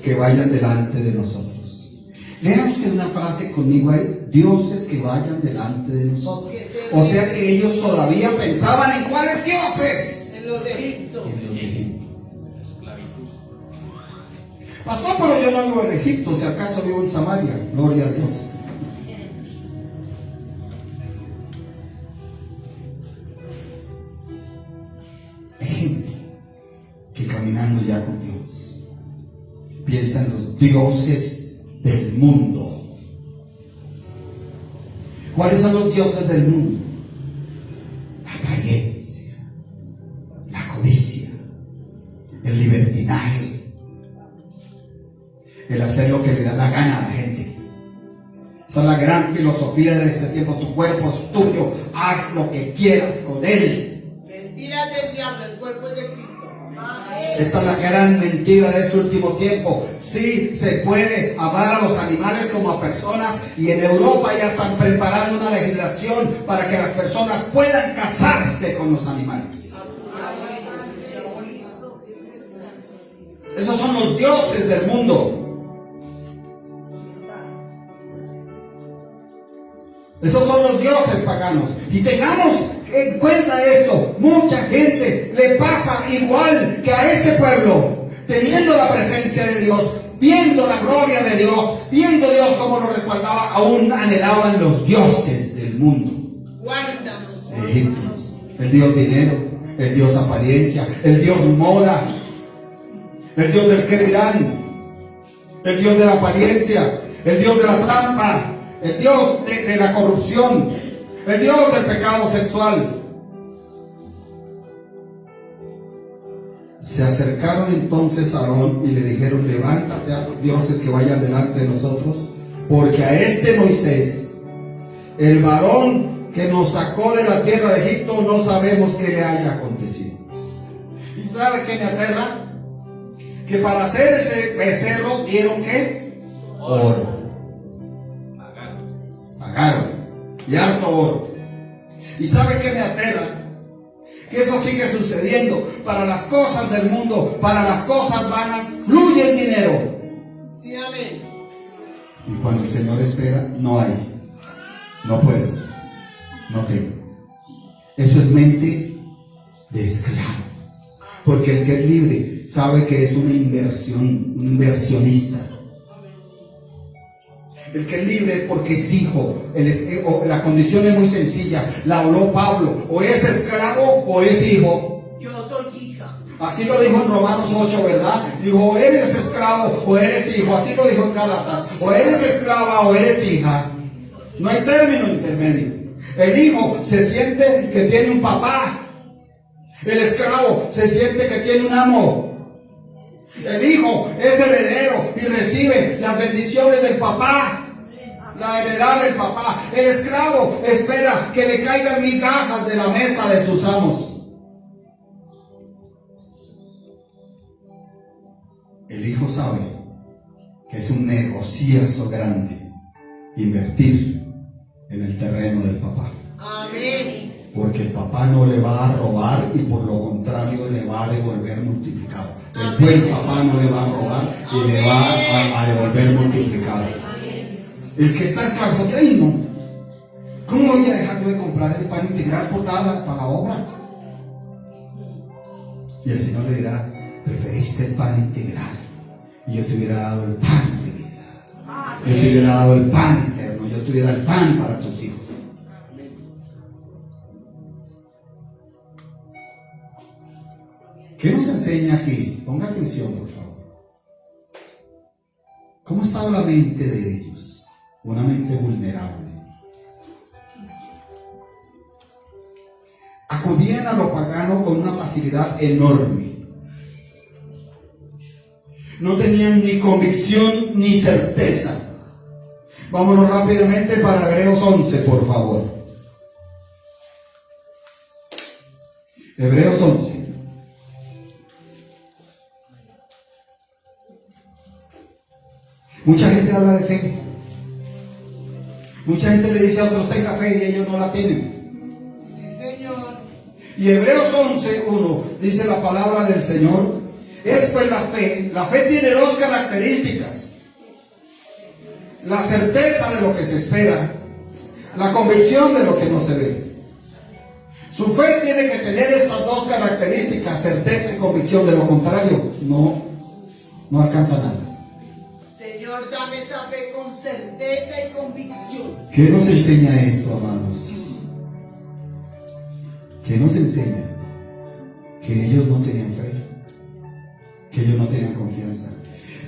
que vayan delante de nosotros. Lea usted una frase conmigo ahí: dioses que vayan delante de nosotros. O sea que ellos todavía pensaban en cuáles dioses. En los de Egipto. En los de Egipto. Esclavitud. Pastor, pero yo no vivo en Egipto, si acaso vivo en Samaria. Gloria a Dios. Hay gente que caminando ya con Dios piensa en los dioses del mundo. ¿Cuáles son los dioses del mundo? La apariencia, la codicia, el libertinaje, el hacer lo que le da la gana a la gente. Esa es la gran filosofía de este tiempo. Tu cuerpo es tuyo, haz lo que quieras con él. Mentira del diablo, el cuerpo es de Cristo. Esta es la gran mentira de este último tiempo. Sí, se puede amar a los animales como a personas, y en Europa ya están preparando una legislación para que las personas puedan casarse con los animales. Esos son los dioses del mundo. Esos son los dioses paganos. Y tengamos en cuenta esto: mucha gente le pasa igual que a este pueblo, teniendo la presencia de Dios, viendo la gloria de Dios, viendo Dios cómo lo respaldaba, aún anhelaban los dioses del mundo. Guárdanos. De Egipto. El dios dinero, el dios apariencia, el dios moda, el dios del qué dirán, el dios de la apariencia, el dios de la trampa, el dios de la corrupción, el dios del pecado sexual. Se acercaron entonces a Aarón y le dijeron: levántate a tus dioses que vayan delante de nosotros, porque a este Moisés, el varón que nos sacó de la tierra de Egipto, no sabemos qué le haya acontecido. ¿Y sabe qué me aterra? Que para hacer ese becerro dieron ¿qué? Oro. Pagaron. Y harto oro. ¿Y sabe qué me aterra? Que eso sigue sucediendo. Para las cosas del mundo, para las cosas vanas, fluye el dinero. Sí, amén. Y cuando el Señor espera, no hay, no puedo, no tengo. Eso es mente de esclavo. Porque el que es libre sabe que es una inversión, un inversionista. El que es libre es porque es hijo. La condición es muy sencilla. La habló Pablo: o es esclavo o es hijo. Yo soy hija. Así lo dijo en Romanos 8, ¿verdad? Dijo: o eres esclavo o eres hijo. Así lo dijo en Gálatas: o eres esclava o eres hija. No hay término intermedio. El hijo se siente que tiene un papá. El esclavo se siente que tiene un amo. El hijo es heredero y recibe las bendiciones del papá, la heredad del papá. El esclavo espera que le caigan migajas de la mesa de sus amos. El hijo sabe que es un negociazo grande invertir en el terreno del papá. Amén. Porque el papá no le va a robar, y por lo contrario le va a devolver multiplicado. El buen papá no le va a robar y le va a devolver multiplicado. El que está esclavo dice: ay, no, ¿cómo voy a dejar yo de comprar ese pan integral por dar para la obra? Y el Señor le dirá: preferiste el pan integral, y yo te hubiera dado el pan de vida, yo te hubiera dado el pan eterno, yo te hubiera el pan para tus hijos. ¿Qué nos enseña aquí? Ponga atención, por favor. ¿Cómo estaba la mente de ellos? Una mente vulnerable. Acudían a lo pagano con una facilidad enorme. No tenían ni convicción ni certeza. Vámonos rápidamente para Hebreos 11, por favor. Hebreos 11. Mucha gente habla de fe. Mucha gente le dice a otros: tenga fe, y ellos no la tienen. Sí, Señor. Y Hebreos 11:1 dice la palabra del Señor: es pues la fe. La fe tiene dos características: la certeza de lo que se espera, la convicción de lo que no se ve. Su fe tiene que tener estas dos características, certeza y convicción. De lo contrario, no alcanza nada. Señor, dame esa fe con certeza y convicción. ¿Qué nos enseña esto, amados? ¿Qué nos enseña? Que ellos no tenían fe, que ellos no tenían confianza.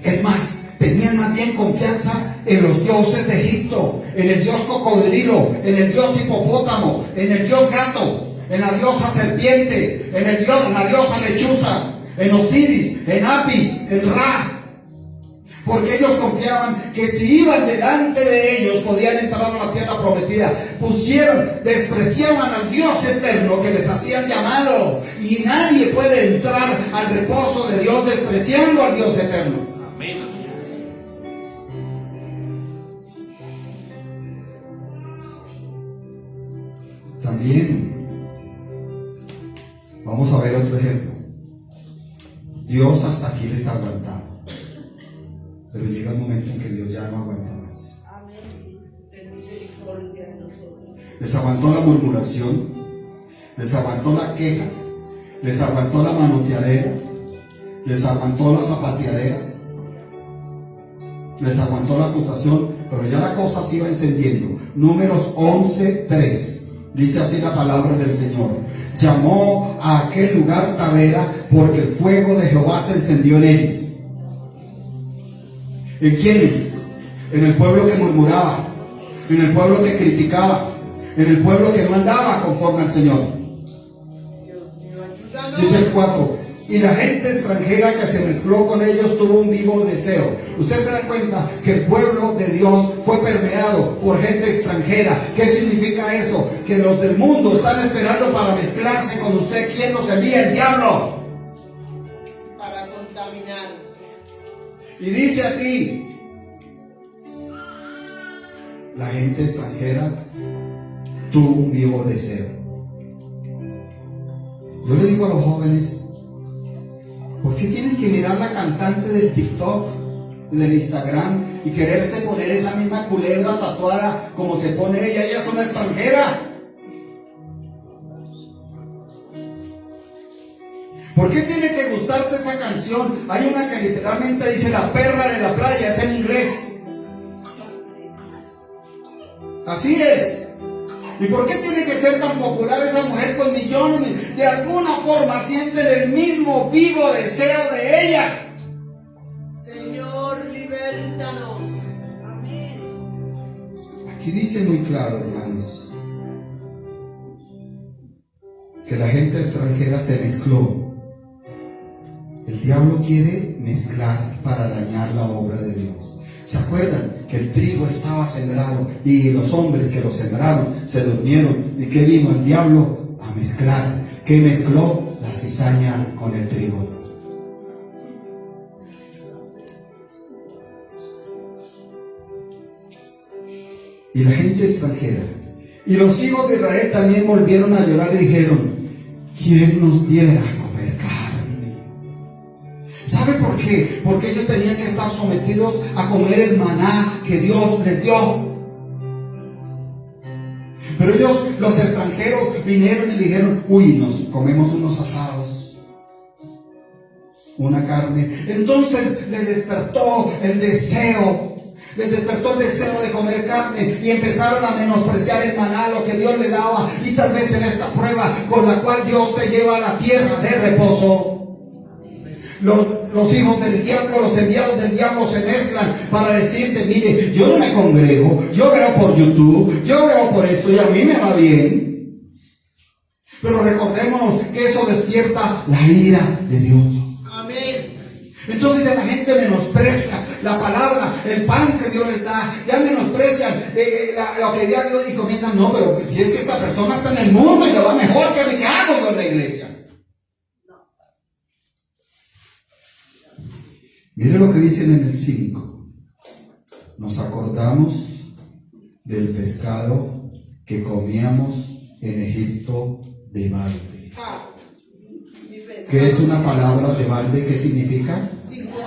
Es más, tenían más bien confianza en los dioses de Egipto, en el dios cocodrilo, en el dios hipopótamo, en el dios gato, en la diosa serpiente, en la diosa lechuza, en Osiris, en Apis, en Ra. Porque ellos confiaban que si iban delante de ellos podían entrar a la tierra prometida. Despreciaban al Dios eterno que les hacían llamado. Y nadie puede entrar al reposo de Dios despreciando al Dios eterno. Amén. También vamos a ver otro ejemplo. Dios hasta aquí les ha aguantado. Pero llega el momento en que Dios ya no aguanta más. Amén. Ten misericordia de nosotros. Les aguantó la murmuración, les aguantó la queja, les aguantó la manoteadera, les aguantó la zapateadera, les aguantó la acusación, pero ya la cosa se iba encendiendo. Números 11:3, dice así la palabra del Señor: llamó a aquel lugar Tabera, porque el fuego de Jehová se encendió en ellos. ¿En quiénes? En el pueblo que murmuraba, en el pueblo que criticaba, en el pueblo que no andaba conforme al Señor. Dios mío, ayúdanos. Dice el 4: y la gente extranjera que se mezcló con ellos tuvo un vivo deseo. Usted se da cuenta que el pueblo de Dios fue permeado por gente extranjera. ¿Qué significa eso? Que los del mundo están esperando para mezclarse con usted. ¿Quién nos envía? El diablo. Para contaminar. Y dice a ti, la gente extranjera tuvo un vivo deseo. Yo le digo a los jóvenes: ¿por qué tienes que mirar la cantante del TikTok, del Instagram, y quererte poner esa misma culebra tatuada como se pone ella? Ella es una extranjera. ¿Por qué tiene que gustarte esa canción? Hay una que literalmente dice la perra de la playa, es en inglés. Así es. ¿Y por qué tiene que ser tan popular esa mujer con millones? De alguna forma sienten el mismo vivo deseo de ella. Señor, libértanos. Amén. Aquí dice muy claro, hermanos, que la gente extranjera se mezcló. El diablo quiere mezclar para dañar la obra de Dios. ¿Se acuerdan que el trigo estaba sembrado y los hombres que lo sembraron se durmieron? ¿Y qué vino el diablo? A mezclar. ¿Qué mezcló? La cizaña con el trigo. Y la gente extranjera y los hijos de Israel también volvieron a llorar y dijeron: ¿quién nos diera a comer carne? ¿Sabe por qué? Porque ellos tenían que estar sometidos a comer el maná que Dios les dio. Pero ellos, los extranjeros, vinieron y dijeron: uy, nos comemos unos asados, una carne. Entonces les despertó el deseo. Les despertó el deseo de comer carne y empezaron a menospreciar el maná, lo que Dios le daba. Y tal vez en esta prueba con la cual Dios te lleva a la tierra de reposo, los hijos del diablo, los enviados del diablo se mezclan para decirte: mire, yo no me congrego, yo veo por YouTube, yo veo por esto y a mí me va bien. Pero recordémonos que eso despierta la ira de Dios. Amén. Entonces ya la gente menosprecia la palabra, el pan que Dios les da, ya menosprecian lo que Dios, y comienzan: no, pero si es que esta persona está en el mundo y le va mejor que a mí, ¿qué hago yo en la iglesia? Mire lo que dicen en el 5. Nos acordamos del pescado que comíamos en Egipto de balde. Mi pescado. ¿Qué es una palabra de balde? ¿Qué significa? Sin gozo.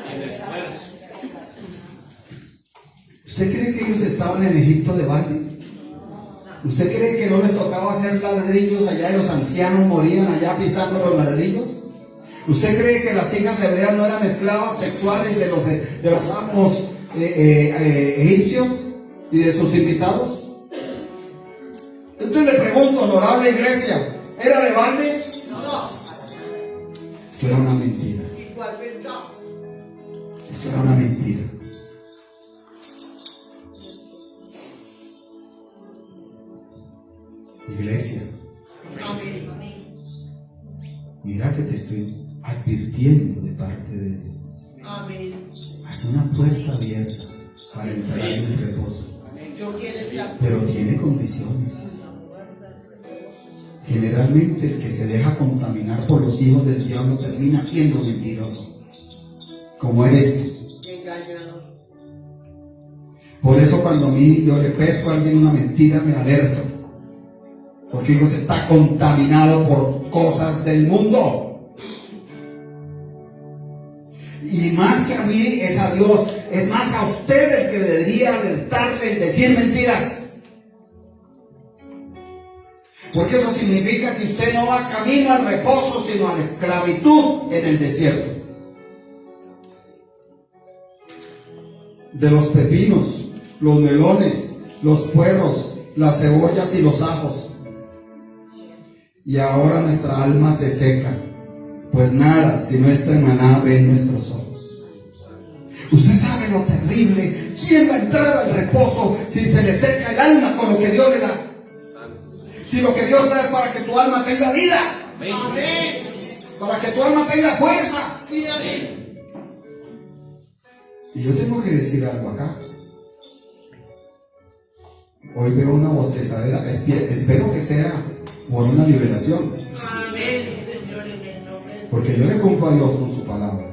sin esfuerzo. ¿Usted cree que ellos estaban en Egipto de balde? ¿Usted cree que no les tocaba hacer ladrillos allá y los ancianos morían allá pisando los ladrillos? ¿Usted cree que las hijas hebreas no eran esclavas sexuales de los amos egipcios y de sus invitados? Entonces le pregunto, honorable iglesia, ¿era de balde? No. Esto era una mentira. Igual pescado. Esto era una mentira. Iglesia, Amén. mira que te estoy advirtiendo de parte de Dios. Amén. Hay una puerta abierta para entrar en el reposo, Yo quiero entrar. pero tiene condiciones. Generalmente el que se deja contaminar por los hijos del diablo termina siendo mentiroso, como estos. Engañado. Por eso cuando a mí yo le pesco a alguien una mentira me alerto, porque digo, se está contaminado por cosas del mundo. Y más que a mí es a Dios, es más a usted el que debería alertarle el decir mentiras. Porque eso significa que usted no va camino al reposo, sino a la esclavitud en el desierto. De los pepinos, los melones, los puerros, las cebollas y los ajos. Y ahora nuestra alma se seca, pues nada, si no está en maná, ven nuestros ojos. Usted sabe lo terrible. ¿Quién va a entrar al reposo si se le seca el alma con lo que Dios le da? Si lo que Dios da es para que tu alma tenga vida, Amén. para que tu alma tenga fuerza. Sí, amén. Y yo tengo que decir algo acá. Hoy veo una bostezadera. Espero que sea por una liberación, Amén, Señor, en el nombre de porque yo le cumplo a Dios con su palabra.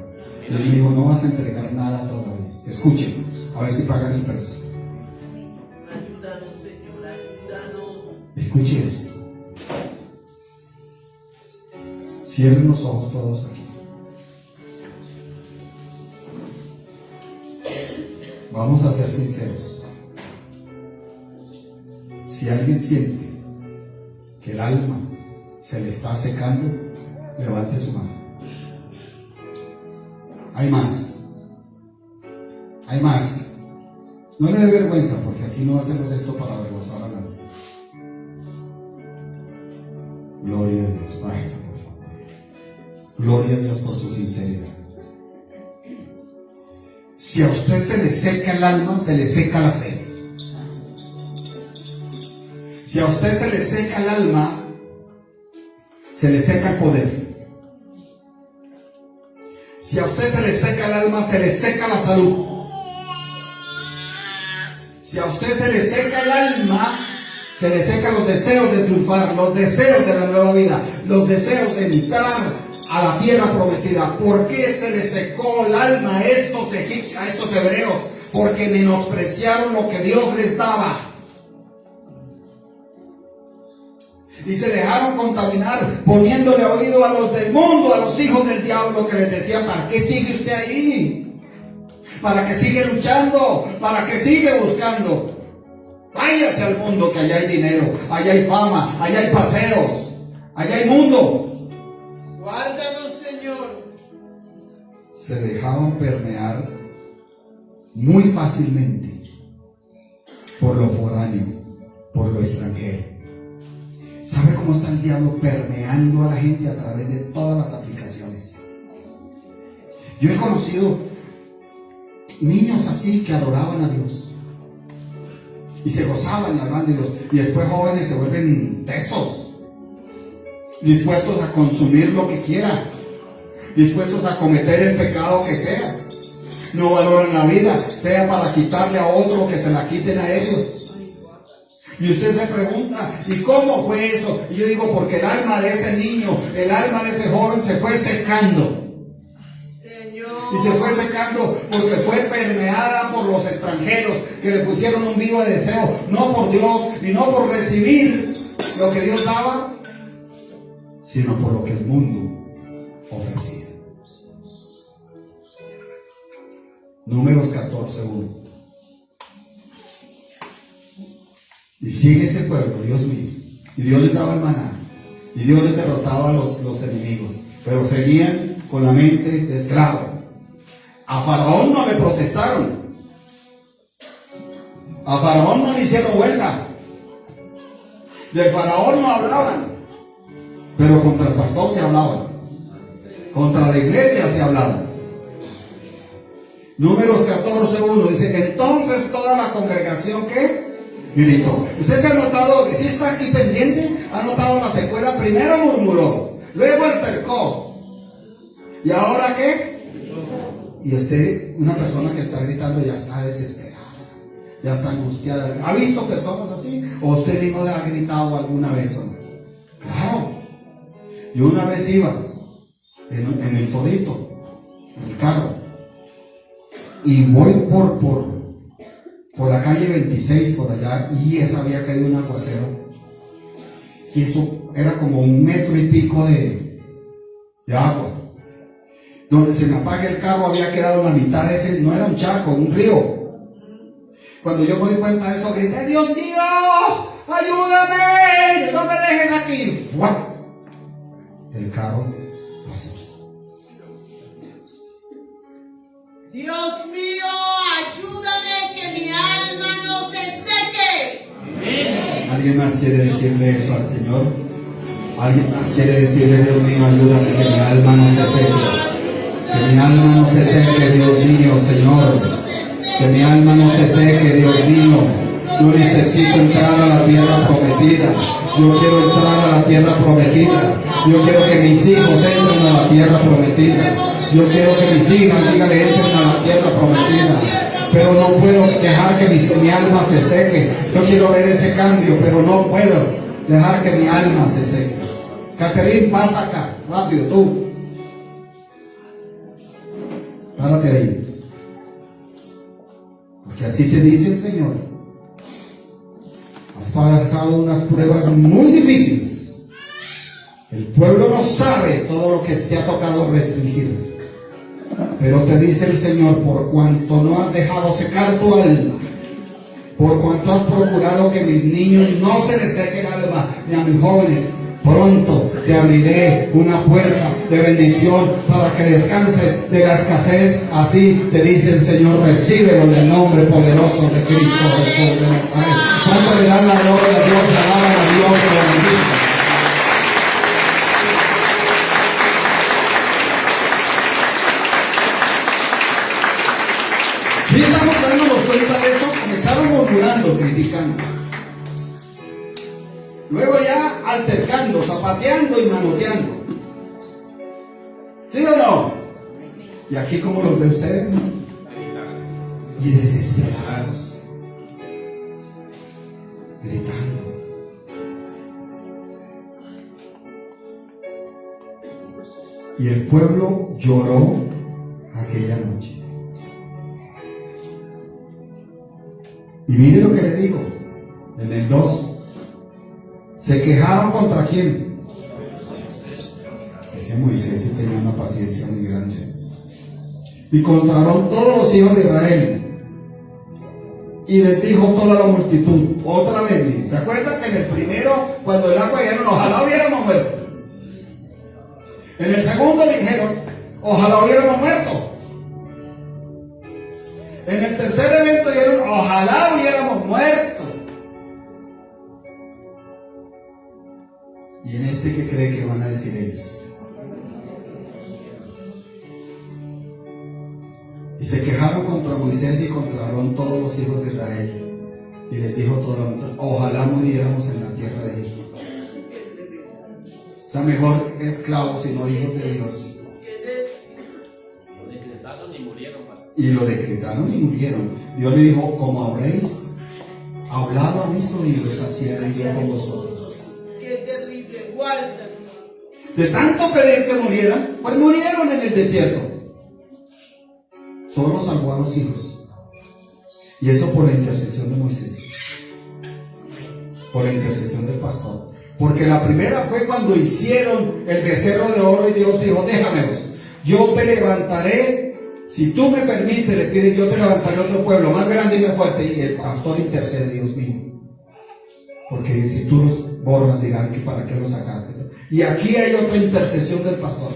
Y él me dijo, no vas a entregar nada todavía. Escuchen, a ver si pagan el precio. Ayúdanos, Señor, ayúdanos. Escuche esto. Cierren los ojos todos aquí. Vamos a ser sinceros. Si alguien siente que el alma se le está secando, levante su mano. Hay más. Hay más. No le dé vergüenza, porque aquí no hacemos esto para avergonzar a nadie. Gloria a Dios. Bájela, por favor. Gloria a Dios por su sinceridad. Si a usted se le seca el alma, se le seca la fe. Si a usted se le seca el alma, se le seca el poder. Si a usted se le seca el alma, se le seca la salud. Si a usted se le seca el alma, se le secan los deseos de triunfar, los deseos de la nueva vida, los deseos de entrar a la tierra prometida. ¿Por qué se le secó el alma a estos egipcios, a estos hebreos? Porque menospreciaron lo que Dios les daba. Y se dejaron contaminar, poniéndole oído a los del mundo, a los hijos del diablo, que les decían, ¿para qué sigue usted ahí? ¿Para qué sigue luchando? ¿Para qué sigue buscando? Váyase al mundo, que allá hay dinero, allá hay fama, allá hay paseos, allá hay mundo. Guárdanos, Señor. Se dejaban permear muy fácilmente por lo foráneo, por lo extranjero. ¿Sabe cómo está el diablo permeando a la gente a través de todas las aplicaciones? Yo he conocido niños así que adoraban a Dios y se gozaban y hablaban de Dios, y después jóvenes se vuelven tesos, dispuestos a consumir lo que quieran, dispuestos a cometer el pecado que sea. No valoran la vida, sea para quitarle a otro, que se la quiten a ellos. Y usted se pregunta, ¿y cómo fue eso? Y yo digo, porque el alma de ese niño, el alma de ese joven se fue secando. Señor. Y se fue secando porque fue permeada por los extranjeros, que le pusieron un vivo deseo, no por Dios, y no por recibir lo que Dios daba, sino por lo que el mundo ofrecían. Números 14:1. Y sigue ese pueblo, Dios mío. Y Dios les daba el maná. Y Dios les derrotaba a los enemigos. Pero seguían con la mente de esclavo. A Faraón no le protestaron. A Faraón no le hicieron huelga. Del Faraón no hablaban. Pero contra el pastor se hablaban. Contra la iglesia se hablaban. Números 14:1 dice: entonces toda la congregación que gritó. ¿Usted se ha notado? Si está aquí pendiente, ha notado la secuela. Primero murmuró, luego altercó, y ahora ¿qué? Y usted, una persona que está gritando, ya está desesperada, ya está angustiada. ¿Ha visto personas así? ¿O usted mismo le ha gritado alguna vez o no? Claro. Yo una vez iba en el Torito, en el carro, y voy por la calle 26, por allá, y esa había caído un aguacero, y eso era como 1,5 metros de agua. Donde se me apaga el carro había quedado la mitad de ese, no era un charco, un río. Cuando yo me di cuenta de eso, grité: ¡Dios mío! ¡Ayúdame! ¡No me dejes aquí! ¡Fua! El carro pasó. Dios mío, ayúdame que mi alma no se seque. ¿Alguien más quiere decirle eso al Señor? ¿Alguien más quiere decirle: Dios mío, ayúdame que mi alma no se seque? Que mi alma no se seque, Dios mío, Señor. Que mi alma no se seque, Dios mío. Yo necesito entrar a la tierra prometida. Yo quiero entrar a la tierra prometida. Yo quiero que mis hijos entren a la tierra prometida. Yo quiero que mis hijas, dígale, entren a la tierra prometida. Pero no puedo dejar que mi alma se seque. Yo quiero ver ese cambio, pero no puedo dejar que mi alma se seque. Caterín, pasa acá, rápido, tú. Párate ahí. Porque así te dice el Señor. Has pasado unas pruebas muy difíciles. El pueblo no sabe todo lo que te ha tocado restringir. Pero te dice el Señor: por cuanto no has dejado secar tu alma, por cuanto has procurado que mis niños no se les seque el alma, ni a mis jóvenes, pronto te abriré una puerta de bendición para que descanses de la escasez. Así te dice el Señor. Recíbelo en el nombre poderoso de Cristo Jesús de Nazaret. ¿Cuánto le dan la gloria a Dios? Alaban a Dios, lo bendice. Si estamos dándonos cuenta de eso, comenzaron murmurando, criticando. Luego ya altercando, zapateando y manoteando. ¿Sí o no? ¿Y aquí cómo los ve ustedes? Y desesperados, gritando. Y el pueblo lloró aquella noche. Y mire lo que le digo en el 2. ¿Se quejaron contra quién? Ese Moisés sí tenía una paciencia muy grande. Y contaron todos los hijos de Israel. Y les dijo toda la multitud. Otra vez, ¿se acuerdan que en el primero, cuando el agua dijeron: ojalá hubiéramos muerto? En el segundo dijeron: ojalá hubiéramos muerto. En el tercer evento dijeron: ojalá hubiéramos muerto. Y en este, ¿qué cree que van a decir ellos? Y se quejaron contra Moisés y contra Aarón todos los hijos de Israel. Y les dijo todo el mundo: ojalá muriéramos en la tierra de Egipto. O sea, mejor esclavos sino hijos de Dios. Lo decretaron y murieron, pastor. Y lo decretaron y murieron. Dios le dijo: como habréis hablado a mis oídos, así haré yo con vosotros. Qué terrible, guárdanos. De tanto pedir que murieran, pues murieron en el desierto. Solo salvó a los hijos. Y eso por la intercesión de Moisés, por la intercesión del pastor. Porque la primera fue cuando hicieron el becerro de oro y Dios dijo, déjamelos, yo te levantaré, si tú me permites, le piden, yo te levantaré otro pueblo más grande y más fuerte. Y el pastor intercede, Dios mío, porque si tú los borras dirán que para qué los sacaste. Y aquí hay otra intercesión del pastor.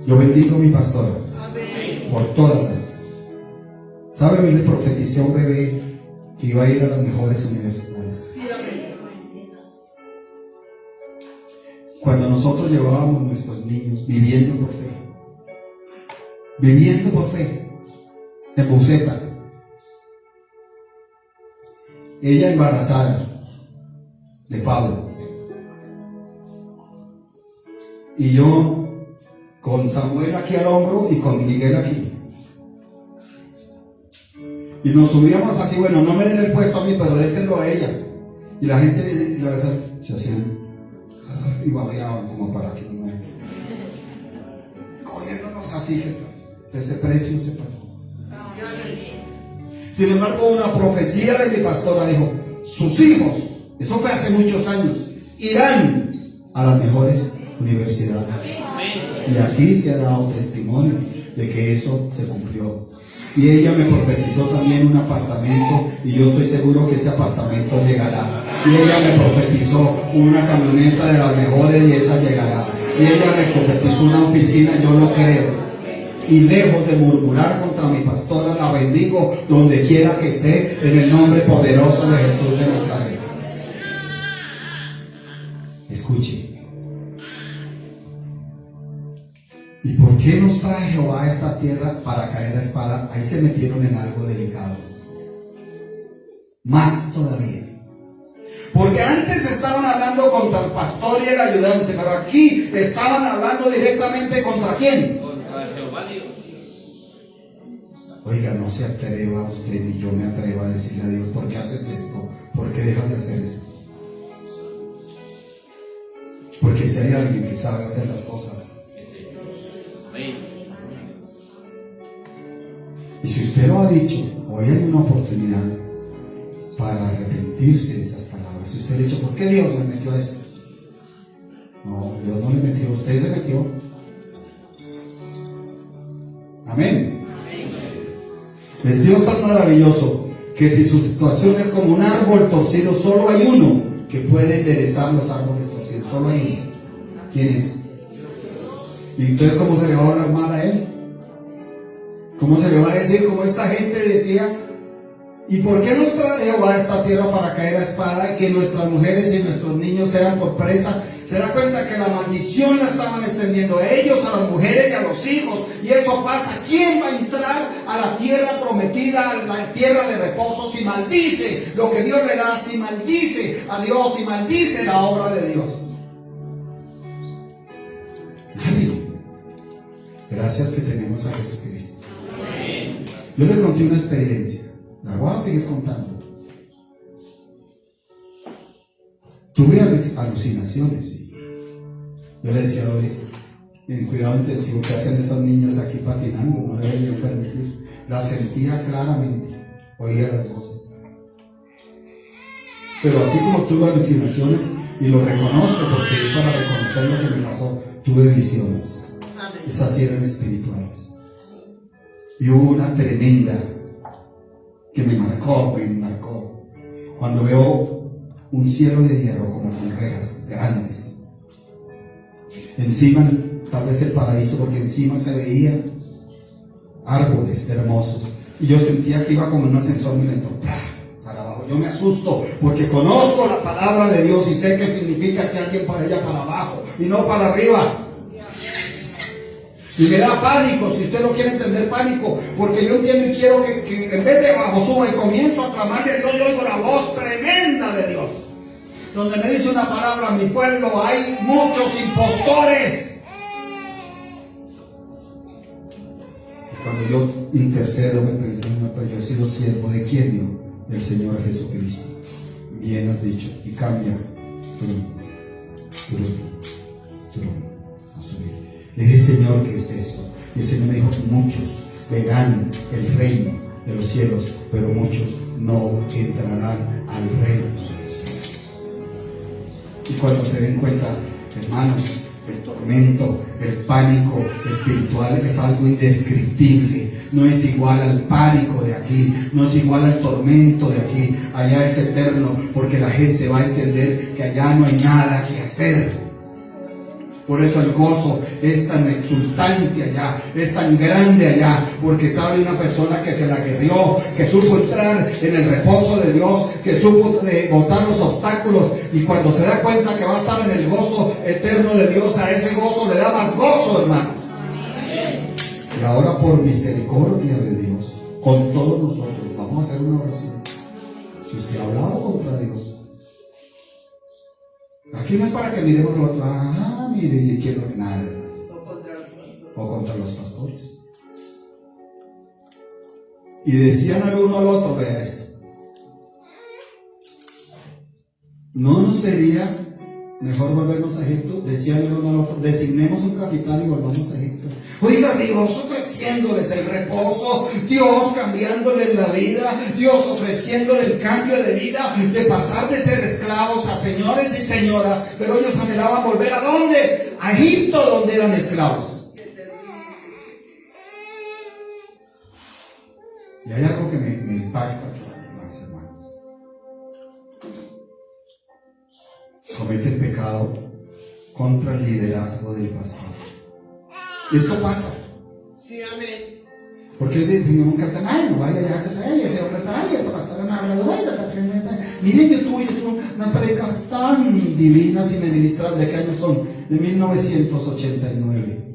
Yo bendigo a mi pastora. Amén. Por todas las. ¿Sabe? Le profeticé a un bebé que iba a ir a las mejores universidades. Sí, amén. Cuando nosotros llevábamos a nuestros niños viviendo por fe, en Buceta, ella embarazada de Pablo, y yo con Samuel aquí al hombro y con Miguel aquí, y nos subíamos así, bueno, no me den el puesto a mí, pero déselo a ella, y la gente se hacían y babeaban como para que no, cogiéndonos así, de ese precio se pagó. Sin embargo, una profecía de mi pastora dijo, sus hijos, eso fue hace muchos años, irán a las mejores universidades. Y aquí se ha dado testimonio de que eso se cumplió. Y ella me profetizó también un apartamento, y yo estoy seguro que ese apartamento llegará. Y ella me profetizó una camioneta de las mejores, y esa llegará. Y ella me profetizó una oficina, yo lo creo. Y lejos de murmurar contra mi pastora, la bendigo donde quiera que esté, en el nombre poderoso de Jesús de Nazaret. Escuche. ¿Y por qué nos trae Jehová a esta tierra para caer a espada? Ahí se metieron en algo delicado. Más todavía. Porque antes estaban hablando contra el pastor y el ayudante, pero aquí estaban hablando directamente contra ¿quién? Contra Jehová Dios. Oiga, no se atreva usted ni yo me atrevo a decirle a Dios, ¿por qué haces esto? ¿Por qué dejas de hacer esto? Porque si hay alguien que sabe hacer las cosas. Y si usted lo ha dicho, hoy hay una oportunidad para arrepentirse de esas palabras. Si usted le ha dicho, ¿por qué Dios me metió a eso? No, Dios no le metió, usted se metió. Amén. Es Dios tan maravilloso que si su situación es como un árbol torcido, solo hay uno que puede enderezar los árboles torcidos. Solo hay uno. ¿Quién es? Y entonces, ¿cómo se le va a hablar mal a él? ¿Cómo se le va a decir? Como esta gente decía, ¿y por qué nos trae Jehová a esta tierra para caer a espada y que nuestras mujeres y nuestros niños sean por presa? Se da cuenta que la maldición la estaban extendiendo a ellos, a las mujeres y a los hijos. Y eso pasa. ¿Quién va a entrar a la tierra prometida, a la tierra de reposo, si maldice lo que Dios le da, si maldice a Dios, si maldice la obra de Dios? Nadie. Gracias que tenemos a Jesucristo. Yo les conté una experiencia, la voy a seguir contando. Tuve alucinaciones, sí. Yo le decía a Doris, en cuidado intensivo, que hacen esas niñas aquí patinando, no deberían permitir. Las sentía claramente, oía las voces. Pero así como tuve alucinaciones, y lo reconozco porque es para reconocer lo que me pasó, tuve visiones. Esas sí eran espirituales. Y hubo una tremenda que me marcó. Cuando veo un cielo de hierro como con rejas grandes. Encima, tal vez el paraíso, porque encima se veían árboles hermosos. Y yo sentía que iba como en un ascensor muy lento. Para abajo. Yo me asusto porque conozco la palabra de Dios y sé que significa que alguien para allá para abajo y no para arriba. Y me da pánico, si usted no quiere entender, pánico, porque yo entiendo y quiero que en vez de bajo suba y comienzo a clamarle a Dios, yo oigo la voz tremenda de Dios, donde me dice una palabra: mi pueblo, hay muchos impostores. Cuando yo intercedo, me pregunto, pero yo he sido siervo de quién, Dios, del Señor Jesucristo. Bien has dicho, y cambia tu a subir. Le dije, Señor, ¿qué es eso? Y el Señor me dijo, muchos verán el reino de los cielos, pero muchos no entrarán al reino de los cielos. Y cuando se den cuenta, hermanos, el tormento, el pánico espiritual es algo indescriptible. No es igual al pánico de aquí, no es igual al tormento de aquí. Allá es eterno, porque la gente va a entender que allá no hay nada que hacer. Por eso el gozo es tan exultante allá, es tan grande allá, porque sabe una persona que se la guerrió, que supo entrar en el reposo de Dios, que supo botar los obstáculos, y cuando se da cuenta que va a estar en el gozo eterno de Dios, a ese gozo le da más gozo, hermano. Y ahora, por misericordia de Dios, con todos nosotros, vamos a hacer una oración. Si usted ha hablado contra Dios, aquí no es para que miremos al otro, mire, y quiero nada. O contra los pastores. Y decían al uno al otro, vea esto. ¿No nos sería mejor volvernos a Egipto? Decían el uno al otro, designemos un capitán y volvamos a Egipto. Oiga, Dios ofreciéndoles el reposo, Dios cambiándoles la vida, Dios ofreciéndoles el cambio de vida, de pasar de ser esclavos a señores y señoras, pero ellos anhelaban volver ¿a dónde? A Egipto, donde eran esclavos. Y hay algo que me impacta más, hermanos. Cometen pecado contra el liderazgo del pastor. Esto pasa. Sí, amén. Porque decimos un capitán, no vaya a ese hombre, esa pastora no habla, miren YouTube unas predicas tan divinas y me ministran. ¿De qué año son? De 1989.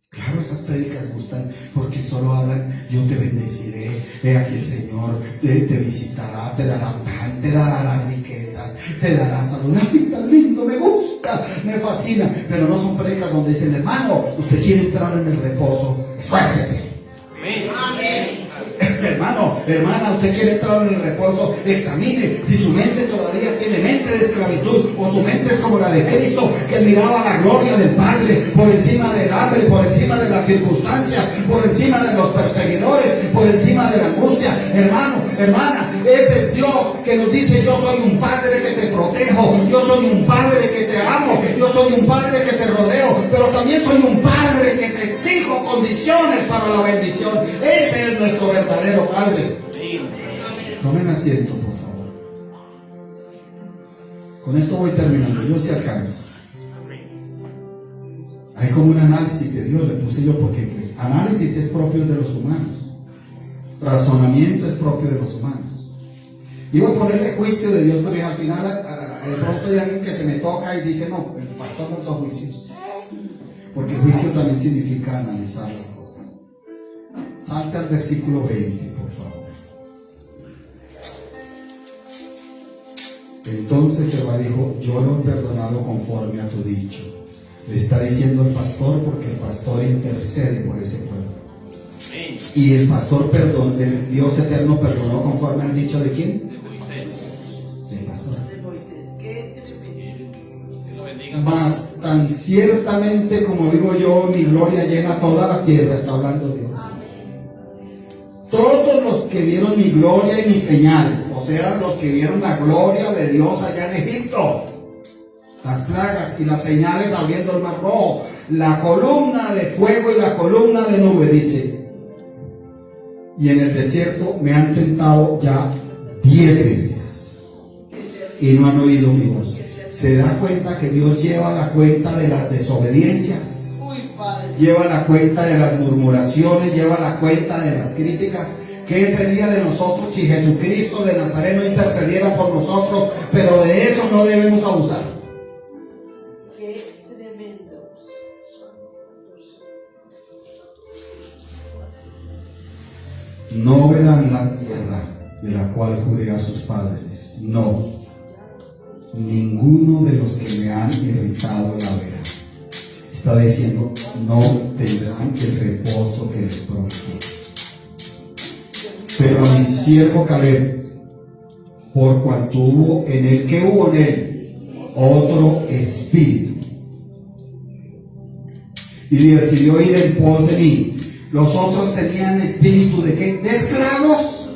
Claro, esas predicas gustan porque solo hablan, yo te bendeciré, he aquí el Señor te visitará, te dará pan, te dará riquezas, te dará salud. Ay, tan lindo, me gusta, me fascina. Pero no son predicas donde dicen, hermano, usted quiere entrar en el reposo, esfuércese. Amén. Hermano, hermana, usted quiere entrar en el reposo, examine si su mente todavía tiene mente de esclavitud o su mente es como la de Cristo, que miraba la gloria del Padre por encima del hambre, por encima de las circunstancias, por encima de los perseguidores, por encima de la angustia. Hermano, hermana, ese es Dios que nos dice, yo soy un Padre que te protejo, yo soy un Padre que te amo, yo soy un Padre que te rodeo, pero también soy un Padre que te exijo condiciones para la bendición. Ese es nuestro verdadero Padre. Tomen asiento, por favor. Con esto voy terminando. Yo sí alcanzo. Hay como un análisis de Dios, le puse yo, porque pues, análisis es propio de los humanos. Razonamiento es propio de los humanos. Iba a ponerle juicio de Dios, pero al final de pronto hay alguien que se me toca y dice, no, el pastor no son juicios. Porque juicio también significa analizar las cosas. Salte al versículo 20, por favor. Entonces Jehová dijo, yo lo he perdonado conforme a tu dicho. Le está diciendo el pastor, porque el pastor intercede por ese pueblo. Y el pastor perdonó, el Dios eterno perdonó conforme al dicho de quién? De Moisés. Del pastor. De Moisés, qué tremendo. Que lo bendiga. Mas tan ciertamente como digo yo, mi gloria llena toda la tierra, está hablando Dios. Todos los que vieron mi gloria y mis señales, o sea, los que vieron la gloria de Dios allá en Egipto, las plagas y las señales abriendo el mar rojo, la columna de fuego y la columna de nube, dice, y en el desierto me han tentado ya 10 veces y no han oído mi voz. ¿Se da cuenta que Dios lleva la cuenta de las desobediencias? Lleva la cuenta de las murmuraciones, lleva la cuenta de las críticas. ¿Qué sería de nosotros si Jesucristo de Nazaret no intercediera por nosotros? Pero de eso no debemos abusar. Qué tremendo. No verán la tierra de la cual juré a sus padres. No, ninguno de los que me han irritado la verá. Está diciendo, no tendrán el reposo que les prometí. Pero a mi siervo Caleb, por cuanto hubo en él, ¿qué hubo en él? Otro espíritu. Y decidió ir en pos de mí. Los otros tenían espíritu de ¿qué? De esclavos.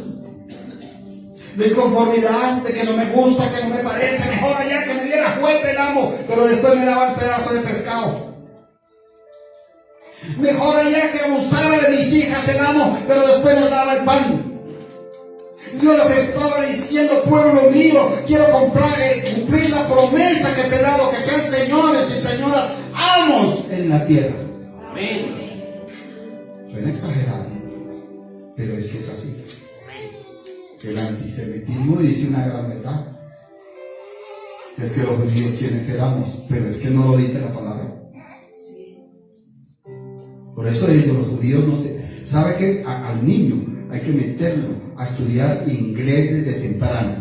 de inconformidad, de que no me gusta, que no me parece, mejor allá que me diera juguete el amo, pero después me daba el pedazo de pescado. Mejor allá que abusara de mis hijas el amo, pero después nos daba el pan. Dios les estaba diciendo: pueblo mío, quiero cumplir la promesa que te he dado, que sean señores y señoras, amos en la tierra. Amén. Suena exagerado, pero es que es así. El antisemitismo dice una gran verdad: es que los judíos quieren ser amos, pero es que no lo dice la palabra. Por eso ellos, los judíos, no se sabe que al niño hay que meterlo a estudiar inglés desde temprano.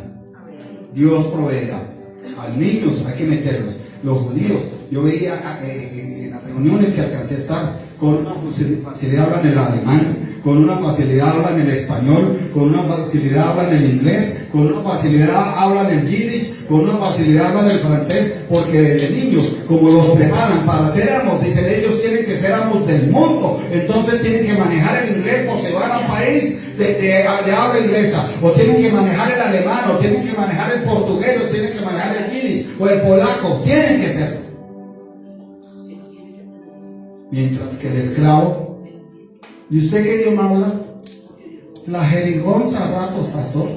Dios proveerá. Al niños hay que meterlos. Los judíos, yo veía en las reuniones que alcancé a estar, con una facilidad hablan el alemán, con una facilidad hablan el español, con una facilidad hablan el inglés, con una facilidad hablan el yiddish, con una facilidad hablan el francés, porque desde niños, como los preparan para ser amos, dicen ellos tienen que ser amos del mundo, entonces tienen que manejar el inglés por si van a un país de habla inglesa, o tienen que manejar el alemán, o tienen que manejar el portugués, o tienen que manejar el yiddish, o el polaco, tienen que ser. Mientras que el esclavo, ¿y usted qué idioma habla? La jerigonza a ratos, pastor.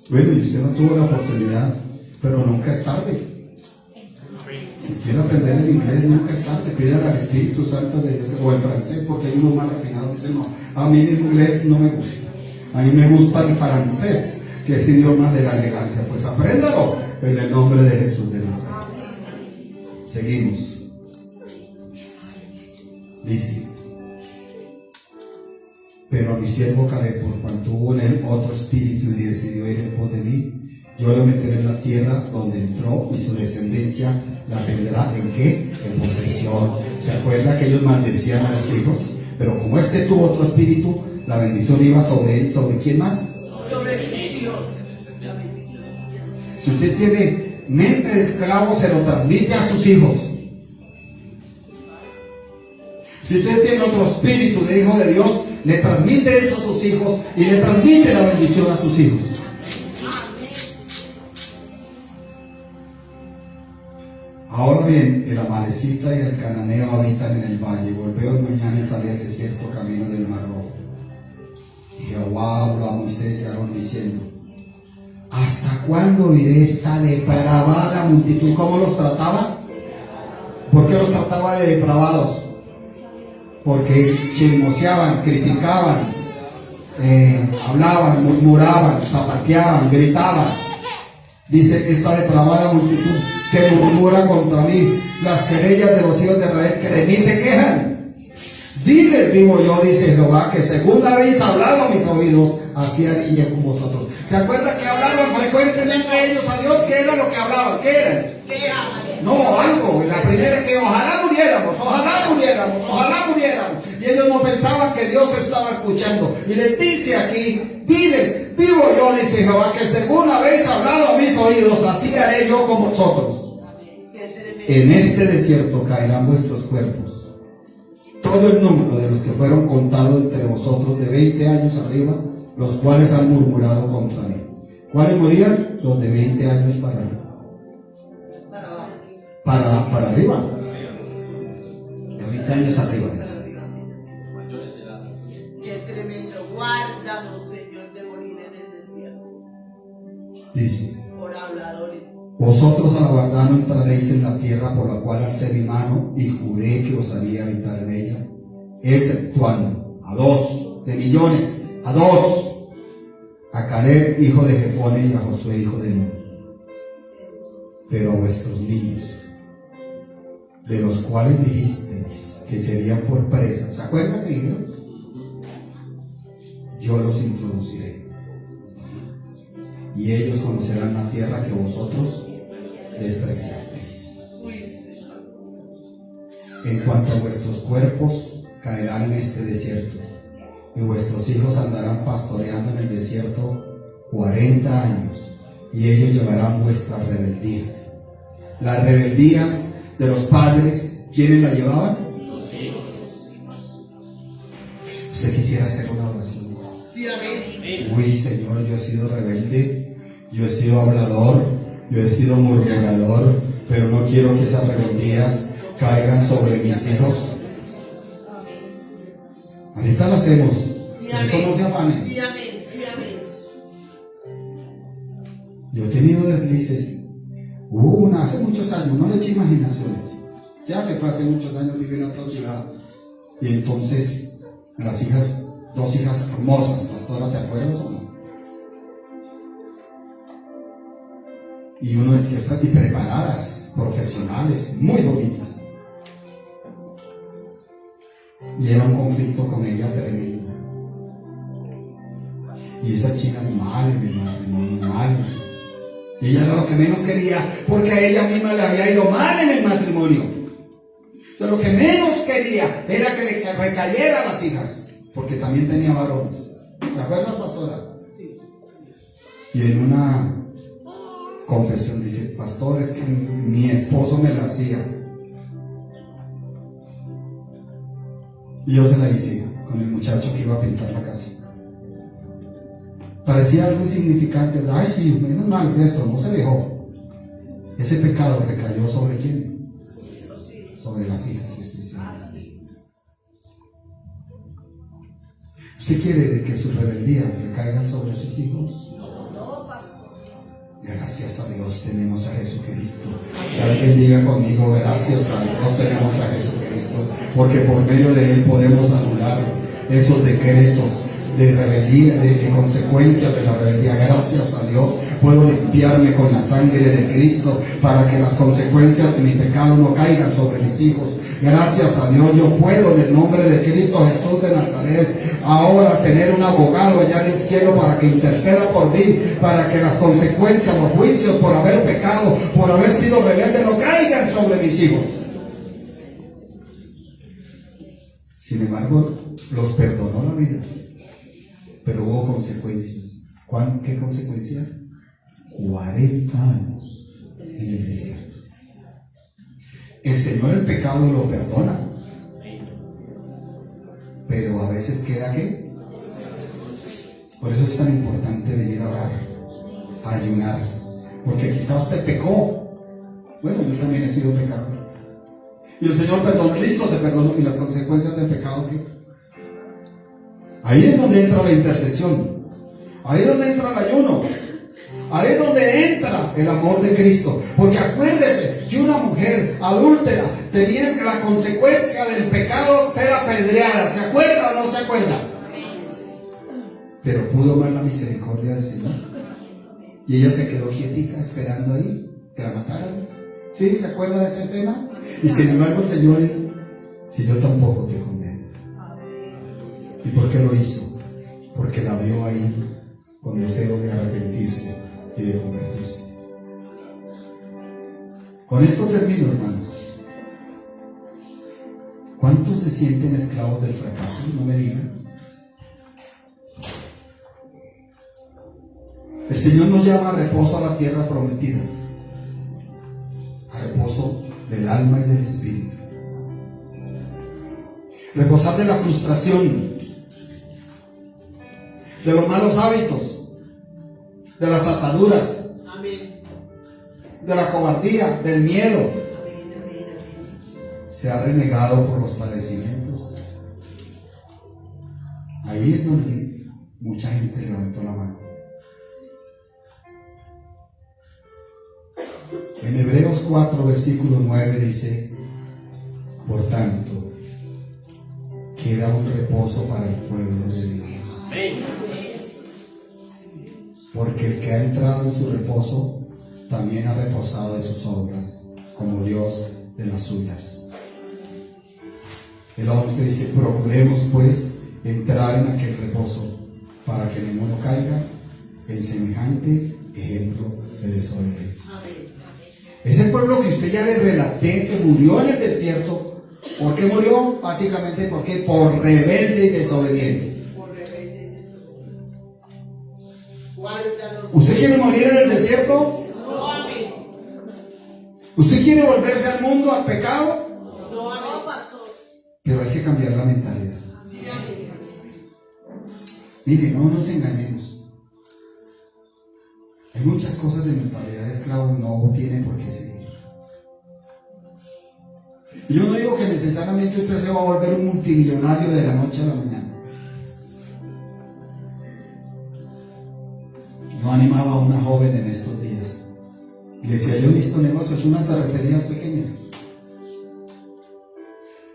Bueno, y usted no tuvo la oportunidad, pero nunca es tarde. Si quiere aprender el inglés, nunca es tarde. Pídale al Espíritu Santo de Dios, o el francés, porque hay unos más refinados que dicen: no, a mí el inglés no me gusta. A mí me gusta el francés, que es idioma de la elegancia. Pues apréndalo en el nombre de Jesús de Nazaret. Seguimos. Dice: pero a mi siervo Caleb, por cuanto hubo en él otro espíritu y decidió ir en pos de mí, yo lo meteré en la tierra donde entró, y su descendencia la tendrá ¿en qué? En posesión. ¿Se acuerda que ellos maldecían a los hijos? Pero como este tuvo otro espíritu, la bendición iba sobre él. ¿Sobre quién más? Sobre Dios. Si usted tiene mente de esclavo, se lo transmite a sus hijos. Si usted tiene otro espíritu de hijo de Dios, le transmite esto a sus hijos y le transmite la bendición a sus hijos. Ahora bien, el amalecita y el cananeo habitan en el valle. Volveos mañana y salí al desierto camino del Mar Rojo. Y Jehová habló a Moisés y a Aarón diciendo: ¿hasta cuándo iré esta depravada multitud? ¿Cómo los trataba? ¿Por qué los trataba de depravados? Porque chismoseaban, criticaban, hablaban, murmuraban, zapateaban, gritaban. Dice: esta depravada multitud que murmura contra mí, las querellas de los hijos de Israel que de mí se quejan. Diles, vivo yo, dice Jehová, que según habéis hablado a mis oídos, así haré yo con vosotros. ¿Se acuerda que hablaban frecuentemente ellos a Dios? ¿Qué era lo que hablaban? ¿Qué eran? No, algo. La primera, que ojalá muriéramos, ojalá muriéramos, ojalá muriéramos. Y ellos no pensaban que Dios estaba escuchando. Y les dice aquí: diles, vivo yo, dice Jehová, que según habéis hablado a mis oídos, así haré yo con vosotros. En este desierto caerán vuestros cuerpos, todo el número de los que fueron contados entre vosotros de 20 años arriba, los cuales han murmurado contra mí. ¿Cuáles morían? Los de 20 años para arriba. Para arriba. De 20 años arriba. Qué tremendo. Guárdanos, Señor, de morir en el desierto. Dice: por habladores. Vosotros a la verdad no entraréis en la tierra por la cual alcé mi mano y juré que os haría habitar en ella, exceptuando a 2 de millones, a 2, a Caleb hijo de Jefone y a Josué hijo de Nun. Pero a vuestros niños, de los cuales dijisteis que serían por presa, ¿se acuerdan que dijeron? Yo los introduciré, y ellos conocerán la tierra que vosotros despreciasteis. En cuanto a vuestros cuerpos, caerán en este desierto, y vuestros hijos andarán pastoreando en el desierto 40 años, y ellos llevarán vuestras rebeldías. Las rebeldías de los padres, ¿quiénes la llevaban? Usted Usted quisiera hacer una oración. Sí, amén. Uy, Señor, yo he sido rebelde, yo he sido hablador, yo he sido murmurador, pero no quiero que esas rebeldías caigan sobre mis hijos. Ahorita lo hacemos. Sí, Por eso no se afanen. Sí, amén. Sí, amén. Yo he tenido deslices. Hubo una hace muchos años, no le eché imaginaciones. Ya se fue hace muchos años, viví en otra ciudad. Y entonces las hijas, dos hijas hermosas, pastora, ¿te acuerdas o no? Y uno de fiestas y preparadas, profesionales, muy bonitas. Y era un conflicto con ella tremendo. Y esas chicas mal en el matrimonio, males. Y ella era lo que menos quería, porque a ella misma le había ido mal en el matrimonio. Pero lo que menos quería era que le recayera a las hijas, porque también tenía varones. ¿Te acuerdas, pastora? Sí. Y en una confesión dice, pastor, es que mi esposo me la hacía. Y yo se la hice con el muchacho que iba a pintar la casa. Parecía algo insignificante, ¿verdad? Ay, sí, menos mal que esto no se dejó. Ese pecado recayó sobre quién? Sobre las hijas especialmente. ¿Usted quiere de que sus rebeldías recaigan sobre sus hijos? No, pastor. Gracias a Dios tenemos a Jesucristo. Que alguien diga conmigo, gracias a Dios tenemos a Jesucristo, porque por medio de Él podemos anular esos decretos de rebeldía, de consecuencias de la rebeldía. Gracias a Dios puedo limpiarme con la sangre de Cristo para que las consecuencias de mi pecado no caigan sobre mis hijos. Gracias a Dios yo puedo en el nombre de Cristo Jesús de Nazaret ahora tener un abogado allá en el cielo para que interceda por mí, para que las consecuencias, los juicios por haber pecado, por haber sido rebelde no caigan sobre mis hijos. Sin embargo, los perdonó la vida, pero hubo consecuencias. ¿Qué consecuencia? 40 años en el desierto. El Señor el pecado lo perdona, pero a veces queda ¿qué? Por eso es tan importante venir a orar, a ayunar, porque quizás usted pecó. Bueno, yo también he sido pecador. Y el Señor perdonó, listo, te perdonó. ¿Y las consecuencias del pecado qué? Ahí es donde entra la intercesión. Ahí es donde entra el ayuno. Ahí es donde entra el amor de Cristo. Porque acuérdese que una mujer adúltera tenía la consecuencia del pecado ser apedreada. ¿Se acuerda o no se acuerda? Pero pudo ver la misericordia del Señor. Y ella se quedó quietica esperando ahí que la mataran. ¿Sí? ¿Se acuerda de esa escena? Y sin embargo el Señor, si yo tampoco te condeno. ¿Y por qué lo hizo? Porque la vio ahí con deseo de arrepentirse y de convertirse. Con esto termino, hermanos. ¿Cuántos se sienten esclavos del fracaso? No me digan. El Señor nos llama a reposo a la tierra prometida, a reposo del alma y del espíritu. Reposar de la frustración, de los malos hábitos, de las ataduras, Amén. de la cobardía, del miedo. Amén, amén, amén. Se ha renegado por los padecimientos. Ahí es donde mucha gente levantó la mano. En Hebreos 4, versículo 9 dice: por tanto, queda un reposo para el pueblo de Dios. Porque el que ha entrado en su reposo también ha reposado de sus obras, como Dios de las suyas. El 11 dice: procuremos pues entrar en aquel reposo, para que ninguno caiga en semejante ejemplo de desobediencia. Ese pueblo que usted ya le relaté que murió en el desierto, ¿por qué murió? Básicamente porque por rebelde y desobediente. Por rebelde y desobediente. Guárdanos. ¿Usted quiere morir en el desierto? No, amén. ¿Usted quiere volverse al mundo, al pecado? No, amén. No, pastor. Pero hay que cambiar la mentalidad. Sí, amén. Mire, no nos engañemos. Hay muchas cosas de mentalidad de esclavo, no tiene por qué seguir. Y yo no digo que necesariamente usted se va a volver un multimillonario de la noche a la mañana. Yo animaba a una joven en estos días. Le decía, yo listo negocios, unas ferreterías pequeñas.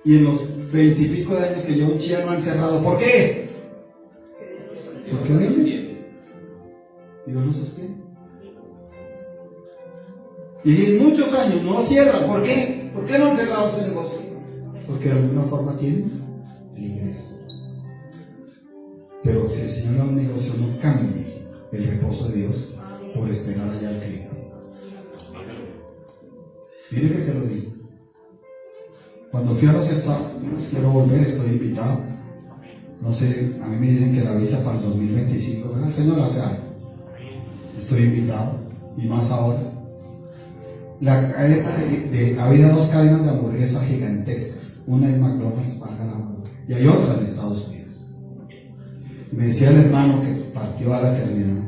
Y en los 20 y pico de años que llevo en Chía no han cerrado. ¿Por qué? Porque vende. Dios lo sostiene. Y en muchos años no cierran. ¿Por qué? ¿Por qué no han cerrado ese negocio? Porque de alguna forma tienen el ingreso. Pero si el Señor da un negocio, no cambie el reposo de Dios por esperar allá al cliente. Mire que se lo digo. Cuando fui a los Estados Unidos, quiero volver, estoy invitado. No sé, a mí me dicen que la visa para el 2025, ¿verdad? El Señor hace algo. Estoy invitado, y más ahora. La cadena ha habido dos cadenas de hamburguesas gigantescas. Una es McDonald's, y hay otra en Estados Unidos. Me decía el hermano que partió a la eternidad,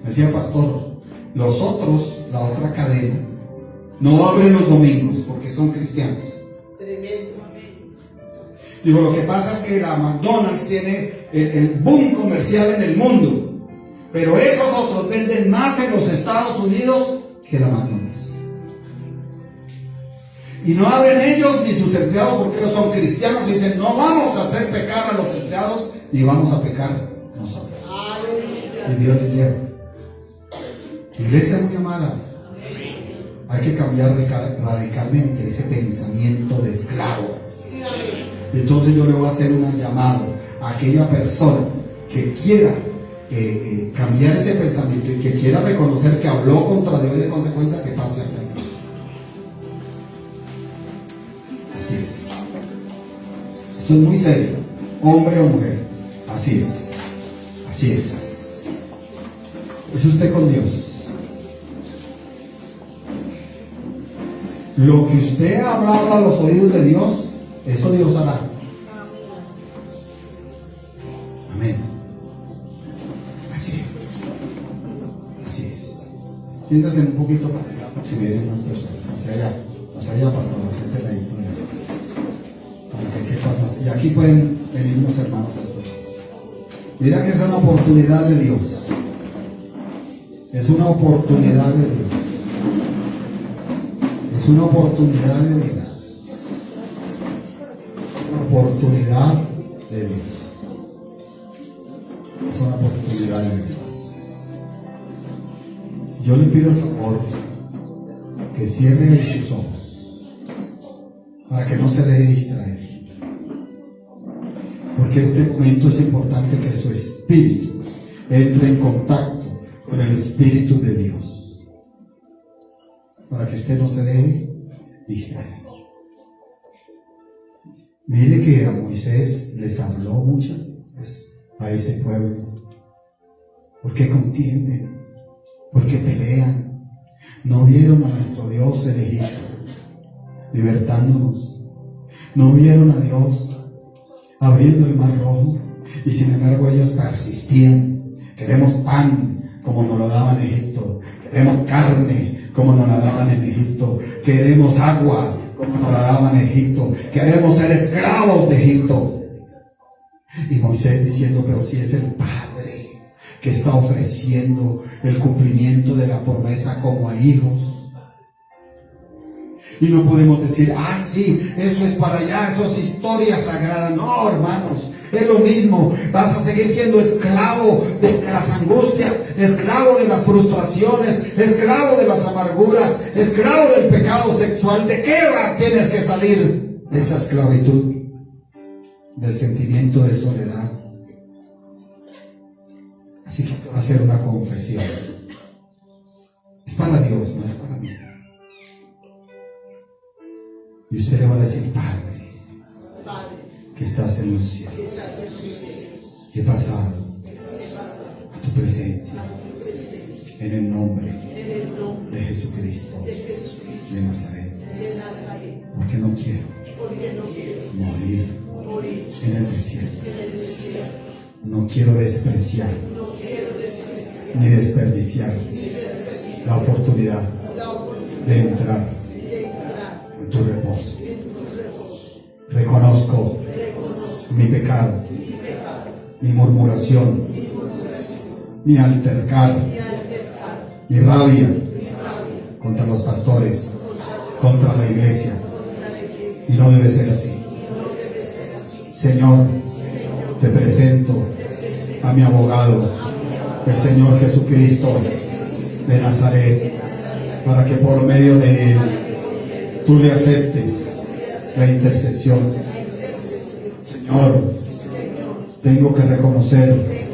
me decía, pastor, los otros, la otra cadena, no abren los domingos porque son cristianos. Tremendo. Digo, lo que pasa es que la McDonald's tiene el boom comercial en el mundo, pero esos otros venden más en los Estados Unidos que la McDonald's. Y no abren ellos ni sus empleados porque ellos son cristianos y dicen, no vamos a hacer pecar a los empleados ni vamos a pecar nosotros. Y Dios les lleva. Iglesia muy amada, hay que cambiar radicalmente ese pensamiento de esclavo. Entonces yo le voy a hacer un llamado a aquella persona que quiera cambiar ese pensamiento y que quiera reconocer que habló contra Dios y de consecuencia que pase aquí. Así es. Esto es muy serio, hombre o mujer. Así es. Así es. Es usted con Dios. Lo que usted ha hablado a los oídos de Dios, eso Dios hará. Amén. Así es. Así es. Siéntase un poquito para acá, si vienen más personas. Hacia allá, pastor, hacia ese ladito. Para que quepan más. Y aquí pueden venir los hermanos a esto. Mira que es una oportunidad de Dios. Es una oportunidad de Dios. Es una oportunidad de Dios. Una oportunidad de Dios. Es una oportunidad de Dios. Yo le pido el favor que cierre ahí sus ojos para que no se deje distraer. Porque este momento es importante que su espíritu entre en contacto con el Espíritu de Dios. Para que usted no se deje distraer. Mire que a Moisés les habló muchas veces a ese pueblo. Porque contienden, porque pelean. No vieron a nuestro Dios en Egipto, libertándonos. No vieron a Dios abriendo el mar rojo. Y sin embargo ellos persistían. Queremos pan como nos lo daban en Egipto. Queremos carne como nos la daban en Egipto. Queremos agua como nos la daban en Egipto. Queremos ser esclavos de Egipto. Y Moisés diciendo, pero si es el Padre que está ofreciendo el cumplimiento de la promesa como a hijos. Y no podemos decir, sí, eso es para allá, eso es historia sagrada. No, hermanos, es lo mismo. Vas a seguir siendo esclavo de las angustias, esclavo de las frustraciones, esclavo de las amarguras, esclavo del pecado sexual. ¿De qué tienes que salir de esa esclavitud? Del sentimiento de soledad. Así que voy a hacer una confesión. Es para Dios, no es para mí. Y usted le va a decir, Padre, que estás en los cielos, he pasado a tu presencia en el nombre de Jesucristo de Nazaret, porque no quiero morir en el desierto. no quiero despreciar ni desperdiciar la oportunidad de entrar en tu reposo. Reconozco mi pecado, mi murmuración, mi altercar, mi rabia contra los pastores, contra la iglesia. Y no debe ser así. Señor, te presento a mi abogado, el Señor Jesucristo de Nazaret, para que por medio de Él tú le aceptes la intercesión. Señor, tengo que reconocer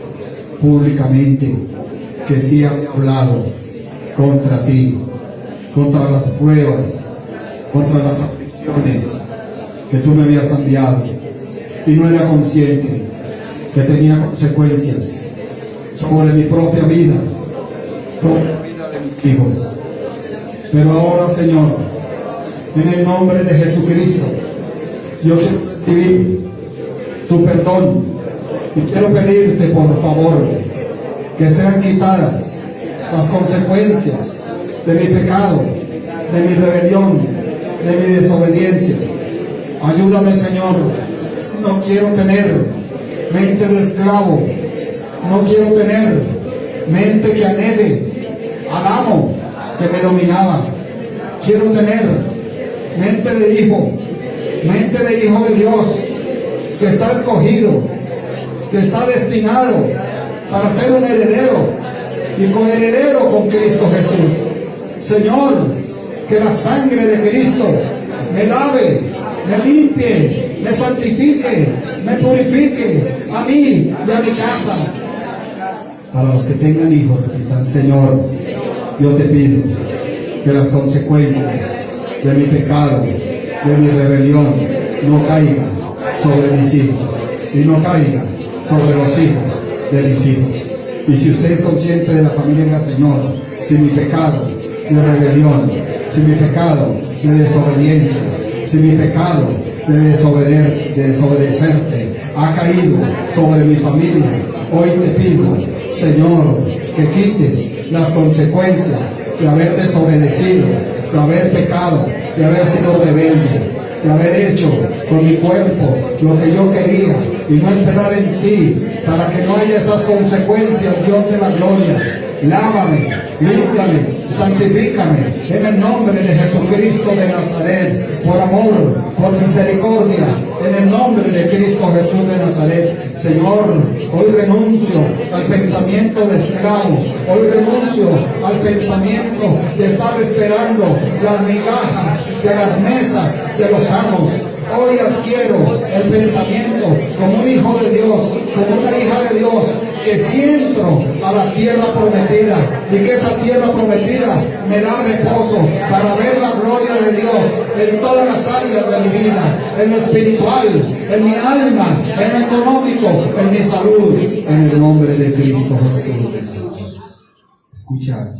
públicamente que sí había hablado contra ti, contra las pruebas, contra las aflicciones que tú me habías enviado, y no era consciente que tenía consecuencias sobre mi propia vida, sobre la vida de mis hijos. Pero ahora, Señor, en el nombre de Jesucristo, yo quiero recibir tu perdón y quiero pedirte, por favor, que sean quitadas las consecuencias de mi pecado, de mi rebelión, de mi desobediencia. Ayúdame, Señor. No quiero tener mente de esclavo, no quiero tener mente que anhele al amo que me dominaba. Quiero tener mente de hijo de Dios, que está escogido, que está destinado para ser un heredero y coheredero con Cristo Jesús. Señor, que la sangre de Cristo me lave, me limpie, me santifique, me purifique a mí y a mi casa. Para los que tengan hijos, repitan: Señor, yo te pido que las consecuencias de mi pecado, de mi rebelión, no caigan sobre mis hijos y no caigan sobre los hijos de mis hijos. Y si usted es consciente de la familia, Señor, si mi pecado de rebelión, si mi pecado de desobediencia, si mi pecado de desobedecerte ha caído sobre mi familia, hoy te pido, Señor, que quites las consecuencias de haber desobedecido, de haber pecado, de haber sido rebelde, de haber hecho con mi cuerpo lo que yo quería y no esperar en ti para que no haya esas consecuencias. Dios de la gloria, lávame, límpiame, santifícame en el nombre de Jesucristo de Nazaret, por amor, por misericordia, en el nombre de Cristo Jesús de Nazaret. Señor, hoy renuncio al pensamiento de esclavo, hoy renuncio al pensamiento de estar esperando las migajas de las mesas de los amos. Hoy adquiero el pensamiento como un hijo de Dios, como una hija de Dios, que si entro a la tierra prometida y que esa tierra prometida me da reposo para ver la gloria de Dios en todas las áreas de mi vida, en lo espiritual, en mi alma, en lo económico, en mi salud, en el nombre de Cristo Jesús. Escucha,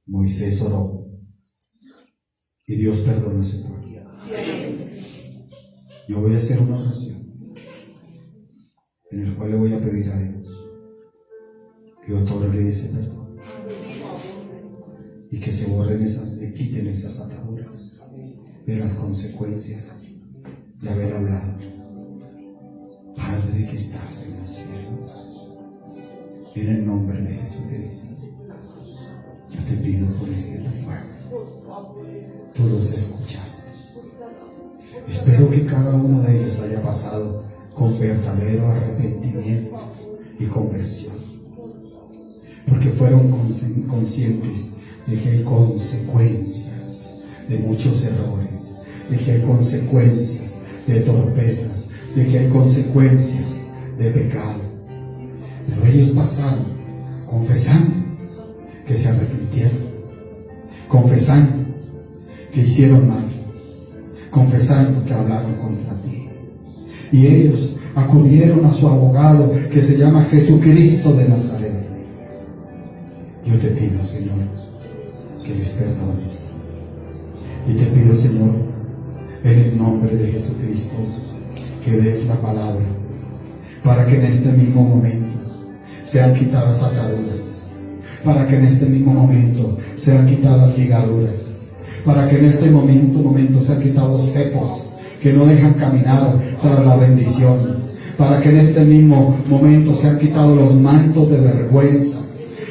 Moisés oró y Dios perdonó su pueblo. Yo voy a hacer una oración en el cual le voy a pedir a Dios que otorgue ese perdón y que se borren quiten esas ataduras de las consecuencias de haber hablado. Padre que estás en los cielos, en el nombre de Jesucristo, yo te pido por este tu pueblo. Tú los escuchaste. Espero que cada uno de ellos haya pasado con verdadero arrepentimiento y conversión, porque fueron conscientes de que hay consecuencias de muchos errores, de que hay consecuencias de torpezas, de que hay consecuencias de pecado. Pero ellos pasaron confesando que se arrepintieron, confesando que hicieron mal, confesando que hablaron contra ti. Y ellos acudieron a su abogado, que se llama Jesucristo de Nazaret. Yo te pido, Señor, que les perdones. Y te pido, Señor, en el nombre de Jesucristo, que des la palabra, para que en este mismo momento sean quitadas ataduras, para que en este mismo momento sean quitadas ligaduras, para que en este momento sean quitados cepos que no dejan caminar tras la bendición, para que en este mismo momento sean quitados los mantos de vergüenza,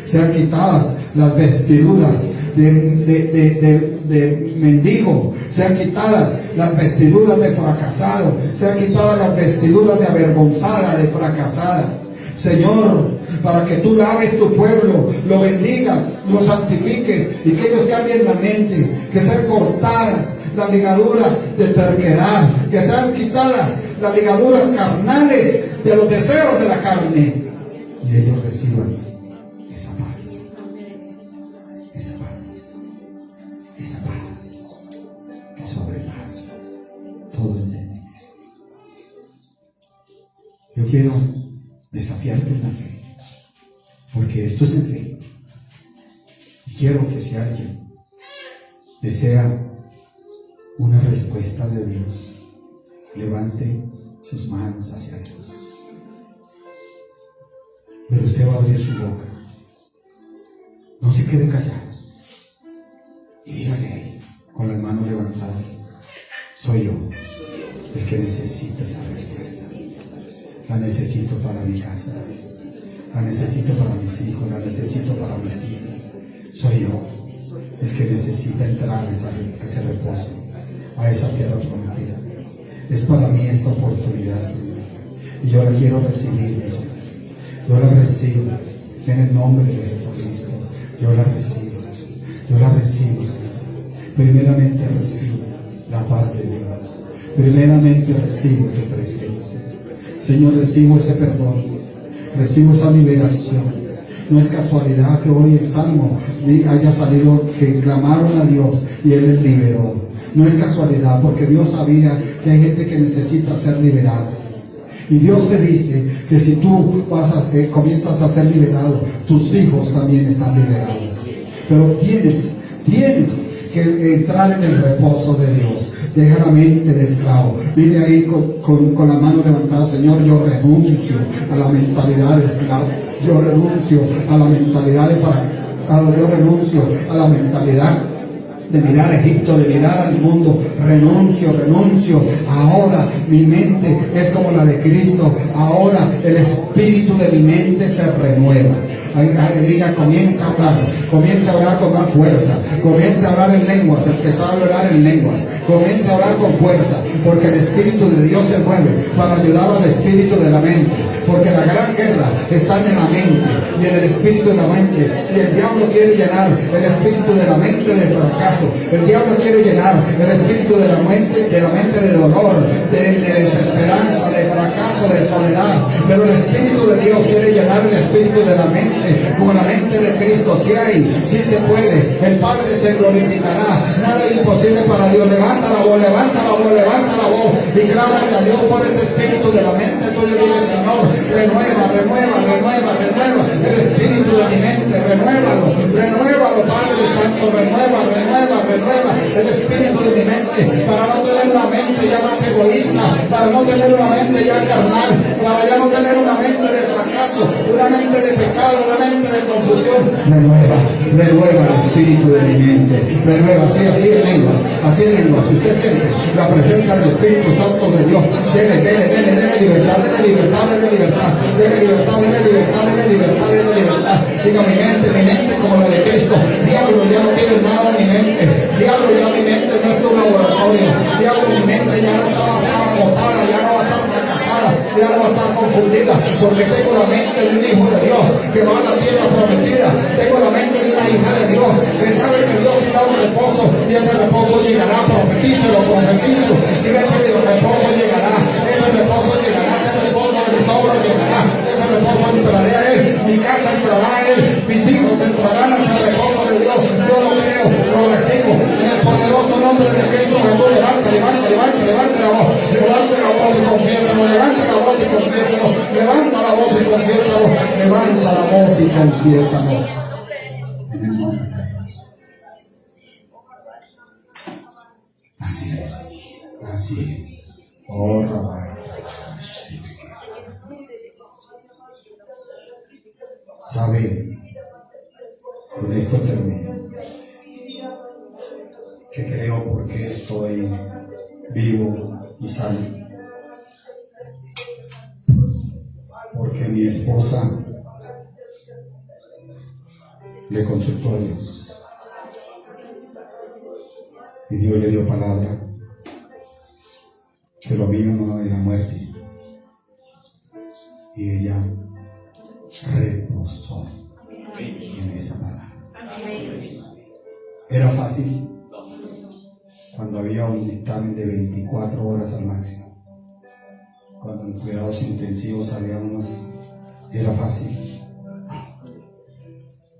sean quitadas las vestiduras de mendigo, sean quitadas las vestiduras de fracasado, sean quitadas las vestiduras de avergonzada, de fracasada. Señor, para que tú laves tu pueblo, lo bendigas, lo santifiques y que ellos cambien la mente, que sean cortadas las ligaduras de terquedad, que sean quitadas las ligaduras carnales de los deseos de la carne y ellos reciban esa paz, esa paz, esa paz que sobrepasa todo entendimiento. Yo quiero desafiarte en la fe, porque esto es en fe, y quiero que si alguien desea una respuesta de Dios, levante sus manos hacia Dios, pero usted va a abrir su boca, no se quede callado y dígale ahí con las manos levantadas: soy yo el que necesita esa respuesta. La necesito para mi casa, la necesito para mis hijos, la necesito para mis hijas. Soy yo el que necesita entrar a ese reposo, a esa tierra prometida. Es para mí esta oportunidad, Señor, y yo la quiero recibir, mi Señor. Yo la recibo en el nombre de Jesucristo. Yo la recibo, Señor. Primeramente recibo la paz de Dios. Primeramente recibo tu presencia. Señor, recibo ese perdón, recibo esa liberación. No es casualidad que hoy el Salmo haya salido que clamaron a Dios y Él les liberó. No es casualidad, porque Dios sabía que hay gente que necesita ser liberada. Y Dios te dice que si tú comienzas a ser liberado, tus hijos también están liberados. Pero tienes que entrar en el reposo de Dios. Deja la mente de esclavo. Dile ahí con la mano levantada: Señor, yo renuncio a la mentalidad de esclavo. Yo renuncio a la mentalidad de fracasado. Yo renuncio a la mentalidad de mirar a Egipto, de mirar al mundo. Renuncio. Ahora mi mente es como la de Cristo. Ahora el espíritu de mi mente se renueva. Diga, comienza a orar con más fuerza, comienza a orar en lenguas, el que sabe orar en lenguas, comienza a orar con fuerza, porque el Espíritu de Dios se mueve para ayudar al espíritu de la mente, porque la gran guerra está en la mente y en el espíritu de la mente, y el diablo quiere llenar el espíritu de la mente de fracaso, el diablo quiere llenar el espíritu de la mente de dolor, de desesperanza, de fracaso, de soledad, pero el Espíritu de Dios quiere llenar el espíritu de la mente como la mente de Cristo. Si se puede, el Padre se glorificará, nada es imposible para Dios. Levanta la voz y clámale a Dios por ese espíritu de la mente tuya. Dile: Señor, renueva el espíritu de mi mente, renuévalo, Padre Santo, renueva el espíritu de mi mente, para no tener una mente ya más egoísta, para no tener una mente ya carnal, para ya no tener una mente de fracaso, una mente de pecado, una mente de confusión. Renueva el espíritu de mi mente, renueva, así en lenguas. Si usted siente la presencia del Espíritu Santo de Dios, dele libertad. Diga: mi mente como la de Cristo. Diablo, ya no tienes nada en mi mente. Diablo, ya mi mente no es tu laboratorio. Diablo, mi mente ya no va a estar agotada, ya no va a estar fracasada, ya no va a estar confundida, porque tengo la mente de un hijo de Dios que va a la tierra prometida. Tengo la mente de una hija de Dios que sabe que Dios da un reposo, y ese reposo llegará. Profetícelo, y ese reposo llegará, ese reposo de mis obras llegará, ese reposo entraré a Él, mi casa entrará a Él, mis hijos entrarán a ese reposo de Dios. Yo lo creo, lo recibo en el poderoso nombre de Cristo Jesús. Levante la voz, y confiésalo, levanta la voz y confiésalo, en el nombre de Jesús. Así es. Oh, Rabbi. ¿Sabe? Con esto termino. Que creo porque estoy vivo y sano. Porque mi esposa le consultó a Dios. Y Dios le dio palabra que lo mío no era muerte. Y ella reposó en esa palabra. ¿Era fácil? Cuando había un dictamen de 24 horas al máximo. Cuando en cuidados intensivos había unos, ¿era fácil?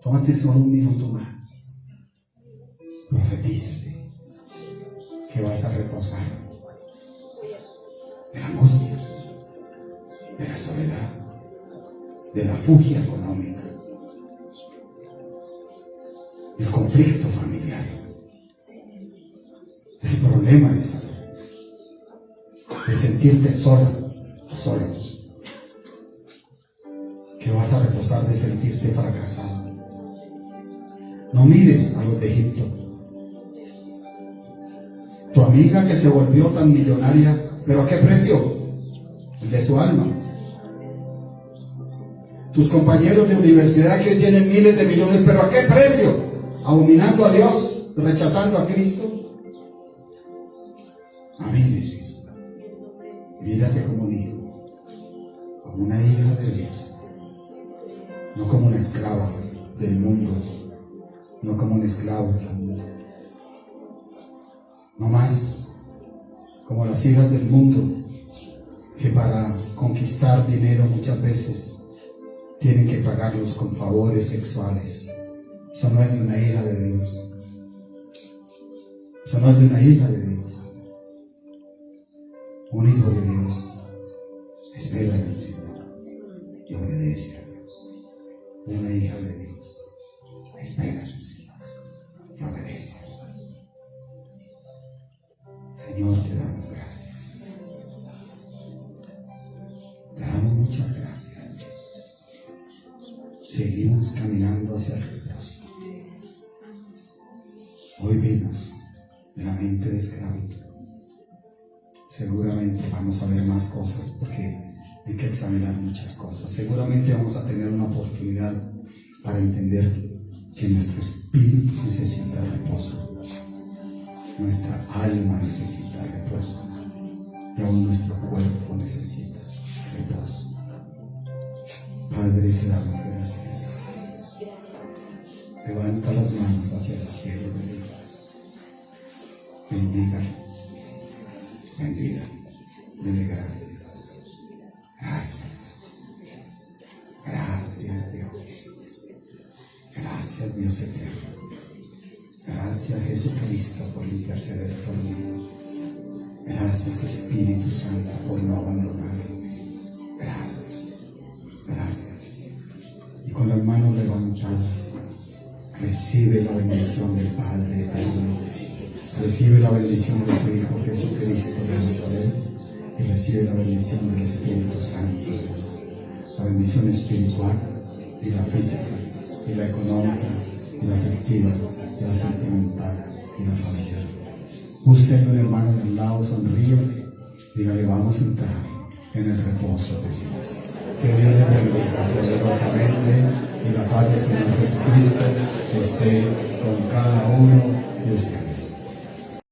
Tómate solo un minuto más. Profetízate que vas a reposar de la angustia, de la soledad, de la fugia económica, del conflicto familiar, del problema de salud, de sentirte sola o solo, que vas a reposar de sentirte fracasado. No mires a los de Egipto. Tu amiga que se volvió tan millonaria, ¿pero a qué precio? El de su alma. Tus compañeros de universidad que tienen miles de millones, ¿pero a qué precio? Abominando a Dios, rechazando a Cristo. Amén, Jesús. Mírate como un hijo, como una hija de Dios, no como una esclava del mundo, no como un esclavo, no más como las hijas del mundo que para conquistar dinero muchas veces tienen que pagarlos con favores sexuales. Eso no es de una hija de Dios. Eso no es de una hija de Dios. Un hijo de Dios espera en el Señor y obedece a Dios. Una hija de Dios espera en el Señor y obedece a Dios. Señor, te damos gracias. Te damos muchas gracias, Dios. Seguimos caminando hacia el reposo. Hoy vimos de la mente de esclavitud. Seguramente vamos a ver más cosas porque hay que examinar muchas cosas. Seguramente vamos a tener una oportunidad para entender que nuestro espíritu necesita reposo, nuestra alma necesita reposo y aún nuestro cuerpo necesita reposo. Padre, te damos gracias. Levanta las manos hacia el cielo de Dios. Bendígalo. Bendiga, dile gracias. Gracias. Gracias, Dios. Gracias, Dios eterno. Gracias, Jesucristo, por interceder por mí. Gracias, Espíritu Santo, por no abandonarme. Gracias. Gracias. Y con las manos levantadas, recibe la bendición del Padre eterno. Recibe la bendición de su Hijo Jesucristo de Nazaret y recibe la bendición del Espíritu Santo de Dios. La bendición espiritual y la física y la económica y la afectiva y la sentimental y la familiar. Usted, un hermano del lado, sonríe, dígale, vamos a entrar en el reposo de Dios. Que Dios les bendiga poderosamente y la paz del Señor Jesucristo esté con cada uno de ustedes.